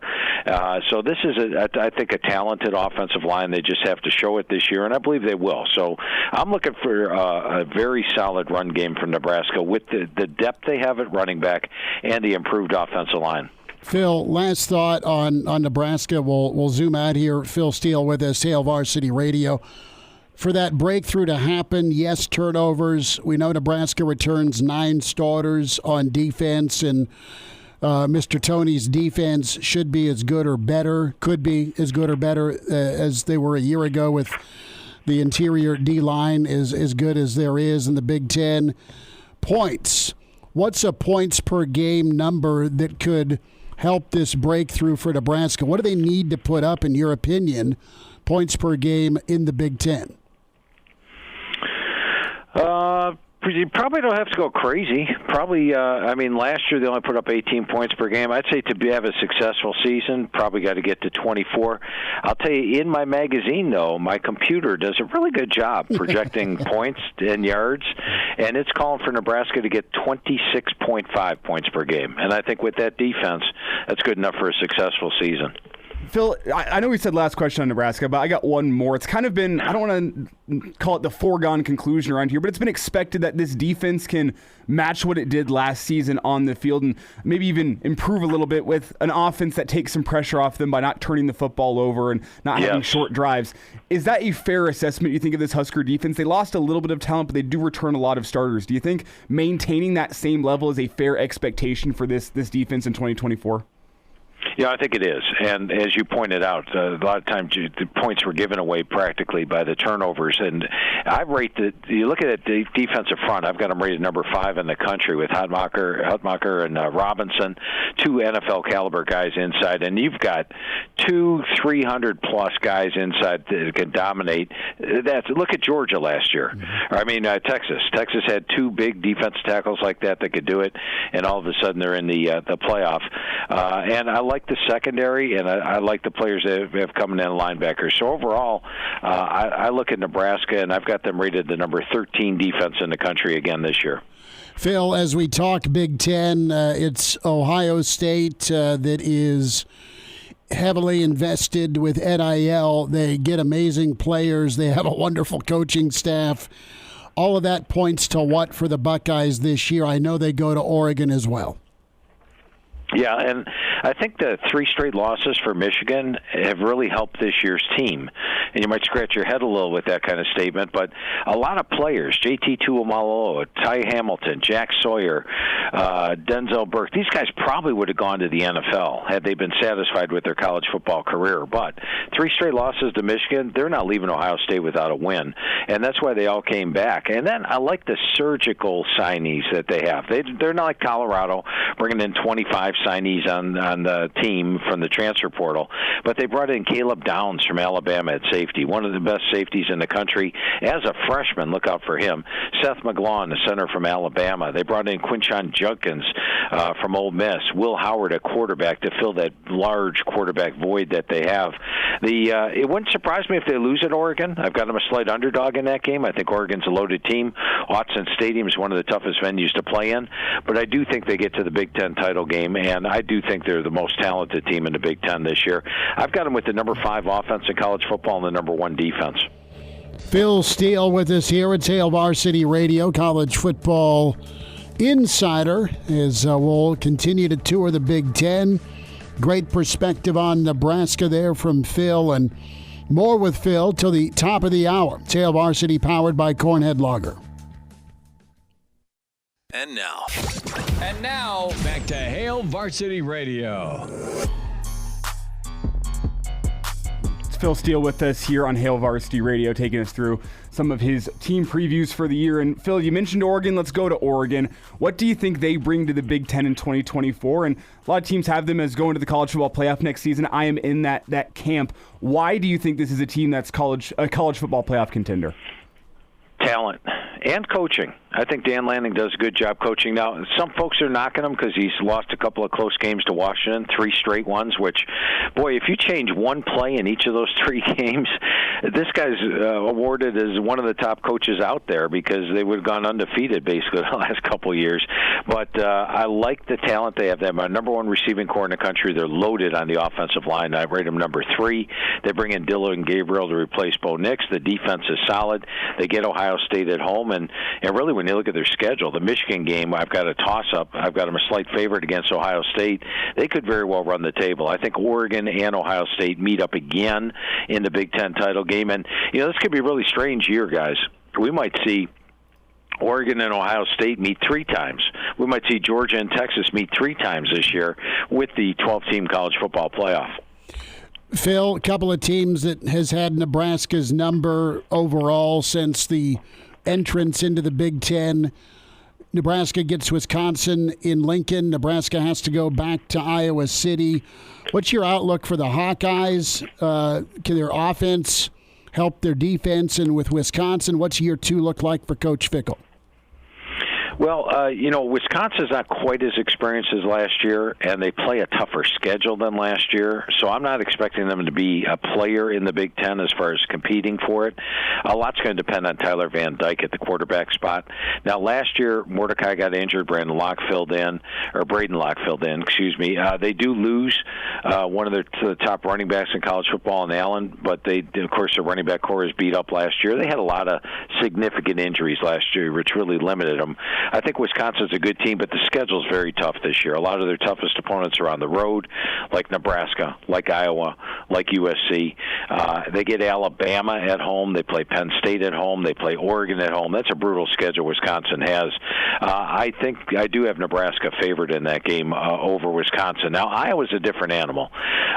Speaker 16: So this is, I think, a talented offensive line. They just have to show it this year, and I believe they will. So I'm looking for a very solid run game from Nebraska with the depth they have at running back and the improved offensive line.
Speaker 2: Phil, last thought on Nebraska. We'll zoom out here. Phil Steele with us, Hail Varsity Radio. For that breakthrough to happen, yes, turnovers. We know Nebraska returns 9 starters on defense, and Mr. Tony's defense should be as good or better, could be as good or better as they were a year ago, with the interior D-line is as good as there is in the Big Ten. Points. What's a points per game number that could help this breakthrough for Nebraska? What do they need to put up, in your opinion, points per game in the Big Ten?
Speaker 16: You probably don't have to go crazy. Probably, last year they only put up 18 points per game. I'd say to have a successful season, probably got to get to 24. I'll tell you, in my magazine, though, my computer does a really good job projecting points and yards, and it's calling for Nebraska to get 26.5 points per game. And I think with that defense, that's good enough for a successful season.
Speaker 3: Phil, I know we said last question on Nebraska, but I got one more. It's kind of been, I don't want to call it the foregone conclusion around here, but it's been expected that this defense can match what it did last season on the field and maybe even improve a little bit with an offense that takes some pressure off them by not turning the football over and not having short drives. Is that a fair assessment, you think, of this Husker defense? They lost a little bit of talent, but they do return a lot of starters. Do you think maintaining that same level is a fair expectation for this defense in 2024?
Speaker 16: Yeah, I think it is. And as you pointed out, a lot of times the points were given away practically by the turnovers. And I rate you look at the defensive front, I've got them rated number 5 in the country with Hutmacher and Robinson, 2 NFL caliber guys inside. And you've got 2 300-plus guys inside that can dominate. Look at Georgia last year. Texas. Texas had 2 big defensive tackles like that could do it, and all of a sudden they're in the playoff. And I like the secondary, and I like the players that have come in linebackers. So overall, I look at Nebraska, and I've got them rated the number 13 defense in the country again this year.
Speaker 2: Phil, as we talk Big Ten, it's Ohio State that is heavily invested with NIL. They get amazing players. They have a wonderful coaching staff. All of that points to what for the Buckeyes this year? I know they go to Oregon as well.
Speaker 16: Yeah, and I think the 3 straight losses for Michigan have really helped this year's team. And you might scratch your head a little with that kind of statement, but a lot of players, JT Tuimoloau, Ty Hamilton, Jack Sawyer, Denzel Burke, these guys probably would have gone to the NFL had they been satisfied with their college football career. But 3 straight losses to Michigan, they're not leaving Ohio State without a win. And that's why they all came back. And then I like the surgical signees that they have. They're not like Colorado, bringing in 25 signees on the team from the transfer portal, but they brought in Caleb Downs from Alabama at safety, one of the best safeties in the country. As a freshman, look out for him. Seth McGlaughlin, the center from Alabama. They brought in Quinshon Judkins from Ole Miss. Will Howard, a quarterback, to fill that large quarterback void that they have. It wouldn't surprise me if they lose at Oregon. I've got them a slight underdog in that game. I think Oregon's a loaded team. Autzen Stadium is one of the toughest venues to play in, but I do think they get to the Big Ten title game, and I do think they're the most talented team in the Big Ten this year. I've got them with the number 5 offense in college football and the number 1 defense.
Speaker 2: Phil Steele with us here at Hail Varsity Radio, college football insider, as we'll continue to tour the Big Ten. Great perspective on Nebraska there from Phil, and more with Phil till the top of the hour. It's Hail Varsity powered by Cornhead Lager.
Speaker 12: And now, back to Hail Varsity Radio.
Speaker 3: It's Phil Steele with us here on Hail Varsity Radio, taking us through some of his team previews for the year. And Phil, you mentioned Oregon. Let's go to Oregon. What do you think they bring to the Big Ten in 2024? And a lot of teams have them as going to the college football playoff next season. I am in that camp. Why do you think this is a team that's a college football playoff contender?
Speaker 16: Talent and coaching. I think Dan Lanning does a good job coaching. Now, some folks are knocking him because he's lost a couple of close games to Washington, 3 straight ones, which, boy, if you change one play in each of those 3 games, this guy's awarded as one of the top coaches out there because they would have gone undefeated basically the last couple of years. But I like the talent they have. They have a number 1 receiving core in the country. They're loaded on the offensive line. I rate them number 3. They bring in Dylan Gabriel to replace Bo Nix. The defense is solid. They get Ohio State at home. And really, when you look at their schedule, the Michigan game, I've got a toss-up. I've got them a slight favorite against Ohio State. They could very well run the table. I think Oregon and Ohio State meet up again in the Big Ten title game. And, this could be a really strange year, guys. We might see Oregon and Ohio State meet 3 times. We might see Georgia and Texas meet 3 times this year with the 12-team college football playoff.
Speaker 2: Phil, a couple of teams that has had Nebraska's number overall since the entrance into the Big Ten. Nebraska gets Wisconsin in Lincoln. Nebraska has to go back to Iowa City. What's your outlook for the Hawkeyes? Can their offense help their defense? And with Wisconsin, what's year 2 look like for Coach Fickell?
Speaker 16: Well, Wisconsin's not quite as experienced as last year, and they play a tougher schedule than last year, so I'm not expecting them to be a player in the Big Ten as far as competing for it. A lot's going to depend on Tyler Van Dyke at the quarterback spot. Now, last year, Mordecai got injured, Braden Locke filled in. They do lose one of the top running backs in college football in Allen, but of course, their running back core is beat up last year. They had a lot of significant injuries last year, which really limited them. I think Wisconsin's a good team, but the schedule's very tough this year. A lot of their toughest opponents are on the road, like Nebraska, like Iowa, like USC. They get Alabama at home. They play Penn State at home. They play Oregon at home. That's a brutal schedule Wisconsin has. I think I do have Nebraska favored in that game over Wisconsin. Now, Iowa's a different animal.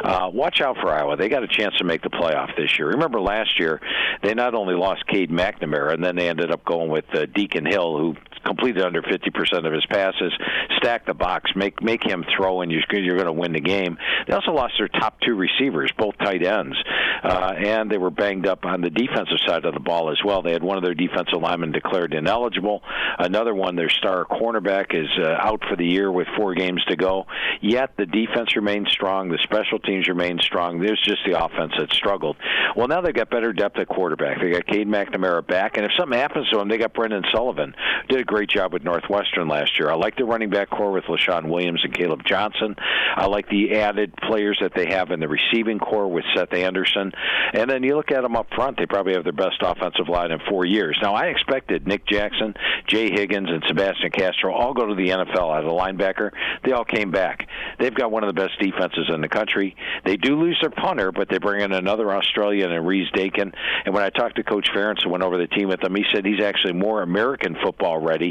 Speaker 16: Watch out for Iowa. They got a chance to make the playoff this year. Remember last year, they not only lost Cade McNamara, and then they ended up going with Deacon Hill, who completed under 50% of his passes, stack the box, make him throw, and you're going to win the game. They also lost their top 2 receivers, both tight ends, and they were banged up on the defensive side of the ball as well. They had one of their defensive linemen declared ineligible. Another one, their star cornerback, is out for the year with 4 games to go. Yet the defense remains strong. The special teams remain strong. There's just the offense that struggled. Well, now they've got better depth at quarterback. They got Cade McNamara back, and if something happens to him, they got Brendan Sullivan. Did a great job with Northwestern last year. I like the running back core with LaShawn Williams and Caleb Johnson. I like the added players that they have in the receiving core with Seth Anderson. And then you look at them up front, they probably have their best offensive line in 4 years. Now, I expected Nick Jackson, Jay Higgins, and Sebastian Castro all go to the NFL as a linebacker. They all came back. They've got one of the best defenses in the country. They do lose their punter, but they bring in another Australian and Reese Dakin. And when I talked to Coach Ferentz and went over the team with him, he said he's actually more American football ready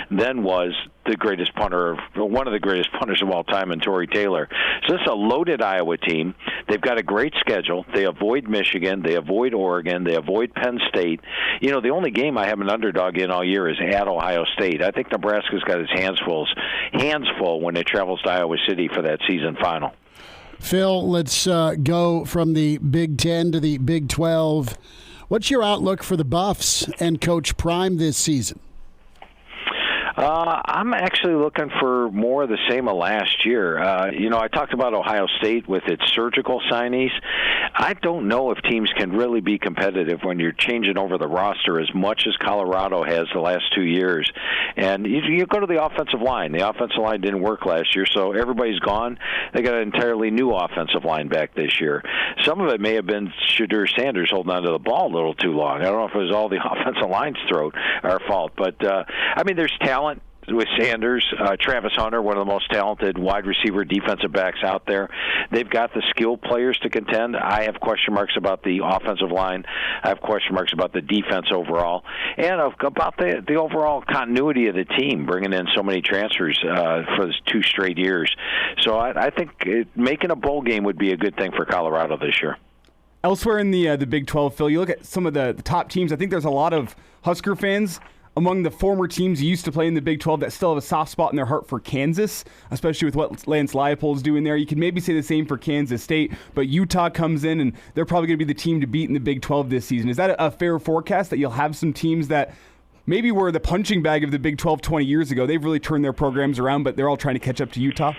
Speaker 16: than was the greatest punter, one of the greatest punters of all time, in Torrey Taylor. So this is a loaded Iowa team. They've got a great schedule. They avoid Michigan. They avoid Oregon. They avoid Penn State. The only game I have an underdog in all year is at Ohio State. I think Nebraska's got his hands full when it travels to Iowa City for that season final.
Speaker 2: Phil, let's go from the Big Ten to the Big 12. What's your outlook for the Buffs and Coach Prime this season?
Speaker 16: I'm actually looking for more of the same of last year. I talked about Ohio State with its surgical signees. I don't know if teams can really be competitive when you're changing over the roster as much as Colorado has the last 2 years. And you go to the offensive line. The offensive line didn't work last year, so everybody's gone. They got an entirely new offensive line back this year. Some of it may have been Shadur Sanders holding onto the ball a little too long. I don't know if it was all the offensive line's fault, but there's talent. with Sanders, Travis Hunter, one of the most talented wide receiver defensive backs out there. They've got the skilled players to contend. I have question marks about the offensive line. I have question marks about the defense overall, and about the overall continuity of the team, bringing in so many transfers for 2 straight years. So I think making a bowl game would be a good thing for Colorado this year.
Speaker 3: Elsewhere in the Big 12, Phil, you look at some of the top teams. I think there's a lot of Husker fans among the former teams who used to play in the Big 12 that still have a soft spot in their heart for Kansas, especially with what Lance Leipold's doing there. You can maybe say the same for Kansas State, but Utah comes in, and they're probably going to be the team to beat in the Big 12 this season. Is that a fair forecast, that you'll have some teams that maybe were the punching bag of the Big 12 20 years ago? They've really turned their programs around, but they're all trying to catch up to Utah?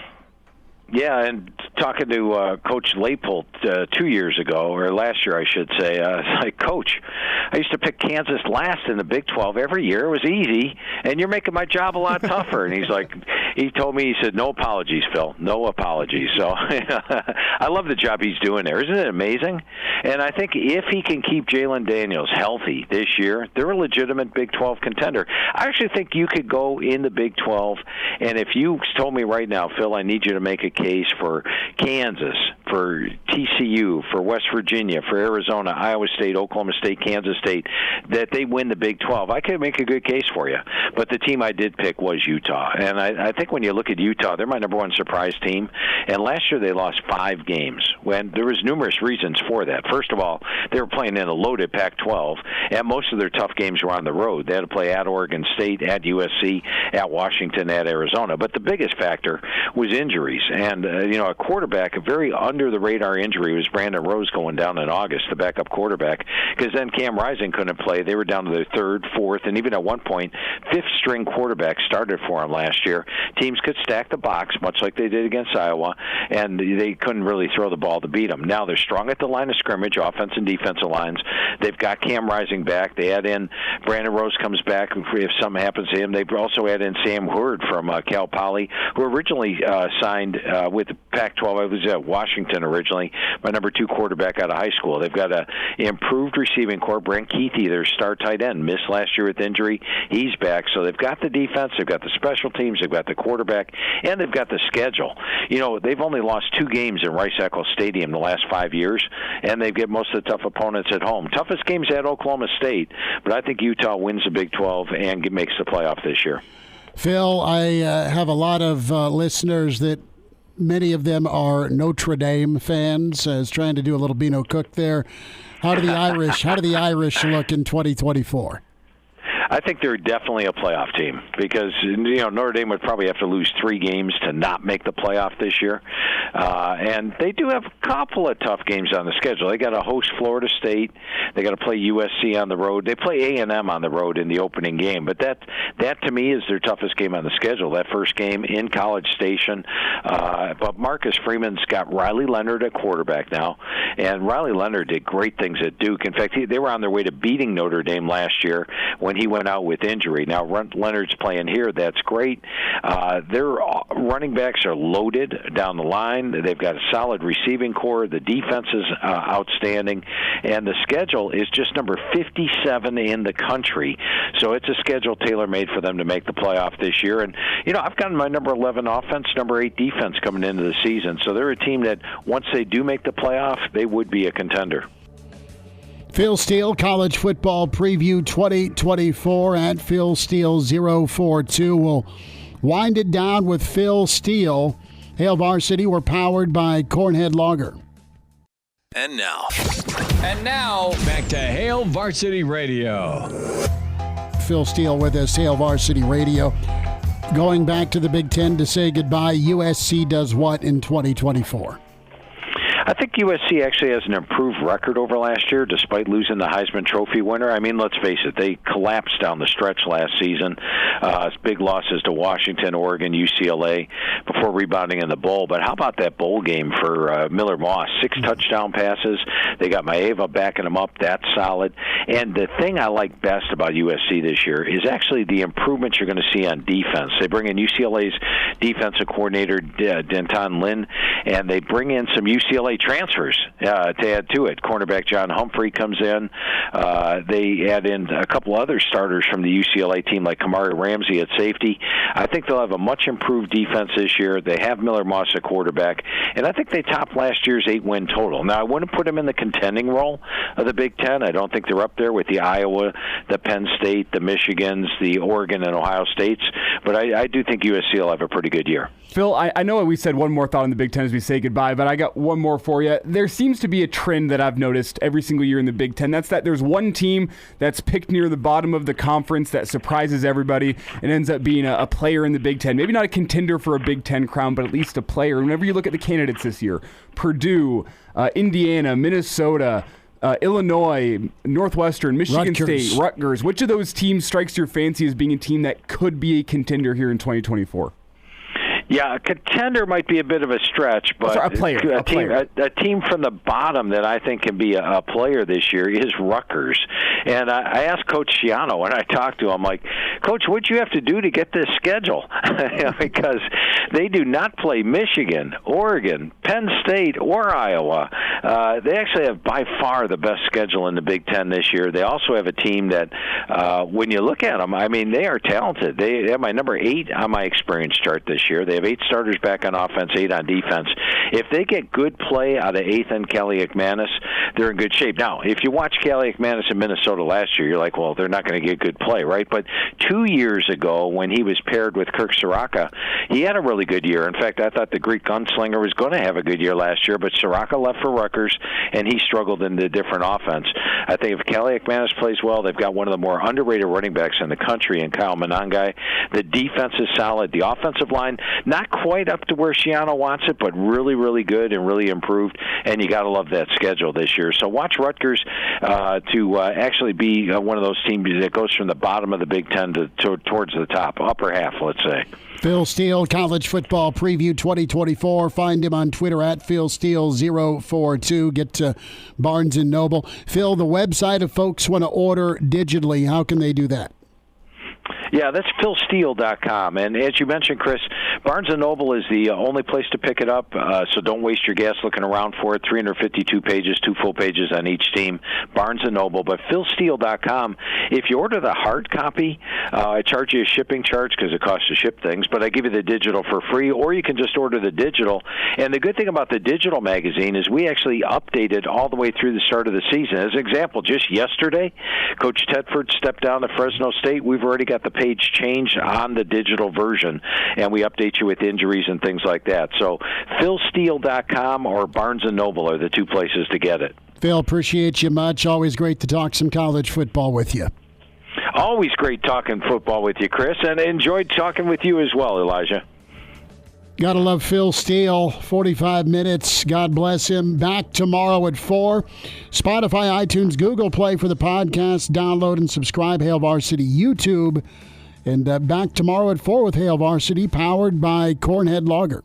Speaker 16: Yeah, and talking to Coach Leipold 2 years ago, or last year I should say, like, Coach, I used to pick Kansas last in the Big 12 every year. It was easy, and you're making my job a lot tougher. And he told me, he said, no apologies, Phil, no apologies. So I love the job he's doing there. Isn't it amazing? And I think if he can keep Jalen Daniels healthy this year, they're a legitimate Big 12 contender. I actually think you could go in the Big 12, and if you told me right now, Phil, I need you to make a case for Kansas, for TCU, for West Virginia, for Arizona, Iowa State, Oklahoma State, Kansas State, that they win the Big 12, I could make a good case for you. But the team I did pick was Utah. And I think when you look at Utah, they're my number one surprise team. And last year they lost 5 games. When there was numerous reasons for that. First of all, they were playing in a loaded Pac-12, and most of their tough games were on the road. They had to play at Oregon State, at USC, at Washington, at Arizona. But the biggest factor was injuries. And a quarterback, a very under-the-radar injury was Brandon Rose going down in August, the backup quarterback, because then Cam Rising couldn't play. They were down to their 3rd, 4th, and even at one point, 5th-string quarterback started for them last year. Teams could stack the box, much like they did against Iowa, and they couldn't really throw the ball to beat them. Now they're strong at the line of scrimmage, offense and defensive lines. They've got Cam Rising back. They add in Brandon Rose comes back if something happens to him. They also add in Sam Hurd from Cal Poly, who originally signed with the Pac-12. I was at Washington originally, my number 2 quarterback out of high school. They've got an improved receiving corps. Brent Keithy, their star tight end, missed last year with injury. He's back. So they've got the defense, they've got the special teams, they've got the quarterback, and they've got the schedule. They've only lost 2 games in Rice-Eccles Stadium the last 5 years, and they get most of the tough opponents at home. Toughest game's at Oklahoma State, but I think Utah wins the Big 12 and makes the playoff this year.
Speaker 2: Phil, I have a lot of listeners that many of them are Notre Dame fans. I was trying to do a little Beano Cook there. How do the Irish look in 2024?
Speaker 16: I think they're definitely a playoff team because Notre Dame would probably have to lose 3 games to not make the playoff this year, and they do have a couple of tough games on the schedule. They got to host Florida State. They got to play USC on the road. They play A&M on the road in the opening game, but that to me is their toughest game on the schedule. That first game in College Station, but Marcus Freeman's got Riley Leonard at quarterback now, and Riley Leonard did great things at Duke. In fact, they were on their way to beating Notre Dame last year when he went out with injury. Now Leonard's playing here. That's great. Their running backs are loaded down the line. They've got a solid receiving core. The defense is outstanding, and the schedule is just number 57 in the country. So it's a schedule tailor-made for them to make the playoff this year. And I've got my number 11 offense, number 8 defense coming into the season. So they're a team that once they do make the playoff, they would be a contender.
Speaker 2: Phil Steele, College Football Preview 2024 at Phil Steele 042. We'll wind it down with Phil Steele. Hail Varsity, we're powered by Cornhead Lager.
Speaker 12: And now, back to Hail Varsity Radio.
Speaker 2: Phil Steele with us, Hail Varsity Radio. Going back to the Big Ten to say goodbye, USC does what in 2024?
Speaker 16: I think USC actually has an improved record over last year, despite losing the Heisman Trophy winner. I mean, let's face it, they collapsed down the stretch last season. Big losses to Washington, Oregon, UCLA, before rebounding in the bowl. But how about that bowl game for Miller Moss? 6 touchdown passes. They got Maeva backing them up. That's solid. And the thing I like best about USC this year is actually the improvements you're going to see on defense. They bring in UCLA's defensive coordinator, Denton Lin, and they bring in some UCLA transfers to add to it. Cornerback John Humphrey comes in. They add in a couple other starters from the UCLA team, like Kamari Ramsey at safety. I think they'll have a much improved defense this year. They have Miller Moss at quarterback, and I think they topped last year's 8-win total. Now, I wouldn't put them in the contending role of the Big Ten. I don't think they're up there with the Iowa, the Penn State, the Michigans, the Oregon, and Ohio States, but I do think USC will have a pretty good year.
Speaker 3: Phil, I know we said one more thought on the Big Ten as we say goodbye, but I got one more for you. There seems to be a trend that I've noticed every single year in the Big Ten. That's that there's one team that's picked near the bottom of the conference that surprises everybody and ends up being a player in the Big Ten. Maybe not a contender for a Big Ten crown, but at least a player. Whenever you look at the candidates this year, Purdue, Indiana, Minnesota, Illinois, Northwestern, Michigan State, Rutgers, which of those teams strikes your fancy as being a team that could be a contender here in 2024?
Speaker 16: Yeah, a contender might be a bit of a stretch, but
Speaker 3: a
Speaker 16: team from the bottom that I think can be a player this year is Rutgers. And I asked Coach Schiano when I talked to him, like, Coach, what'd you have to do to get this schedule? Because they do not play Michigan, Oregon, Penn State, or Iowa. They actually have by far the best schedule in the Big Ten this year. They also have a team that, when you look at them, I mean, they are talented. They have my number 8 on my experience chart this year. They have 8 starters back on offense, 8 on defense. If they get good play out of Ethan Kelly McManus, they're in good shape. Now, if you watch Kelly McManus in Minnesota last year, you're like, well, they're not going to get good play, right? But 2 years ago, when he was paired with Kirk Soraka, he had a really good year. In fact, I thought the Greek gunslinger was going to have a good year last year, but Soraka left for Rutgers, and he struggled in the different offense. I think if Kelly McManus plays well, they've got one of the more underrated running backs in the country in Kyle Monangai. The defense is solid. The offensive line, not quite up to where Schiano wants it, but really, really good and really improved, and you got to love that schedule this year. So watch Rutgers to actually be one of those teams that goes from the bottom of the Big Ten towards the top, upper half, let's say.
Speaker 2: Phil Steele, College Football Preview 2024. Find him on Twitter at PhilSteele042. Get to Barnes & Noble. Phil, the website, if folks want to order digitally, how can they do that?
Speaker 16: Yeah, that's philsteele.com. And as you mentioned, Chris, Barnes & Noble is the only place to pick it up, so don't waste your gas looking around for it. 352 pages, 2 full pages on each team, Barnes & Noble. But philsteele.com, if you order the hard copy, I charge you a shipping charge because it costs to ship things, but I give you the digital for free, or you can just order the digital. And the good thing about the digital magazine is we actually update it all the way through the start of the season. As an example, just yesterday, Coach Tedford stepped down to Fresno State. We've already got the page changed on the digital version, and we update you with injuries and things like that. So philsteele.com or Barnes & Noble are the 2 places to get it.
Speaker 2: Phil, appreciate you much. Always great to talk some college football with you.
Speaker 16: Always great talking football with you, Chris, and enjoyed talking with you as well, Elijah.
Speaker 2: Gotta love Phil Steele. 45 minutes. God bless him. Back tomorrow at 4. Spotify, iTunes, Google Play for the podcast. Download and subscribe. Hail Varsity YouTube. And back tomorrow at 4 with Hail Varsity, powered by Cornhead Lager.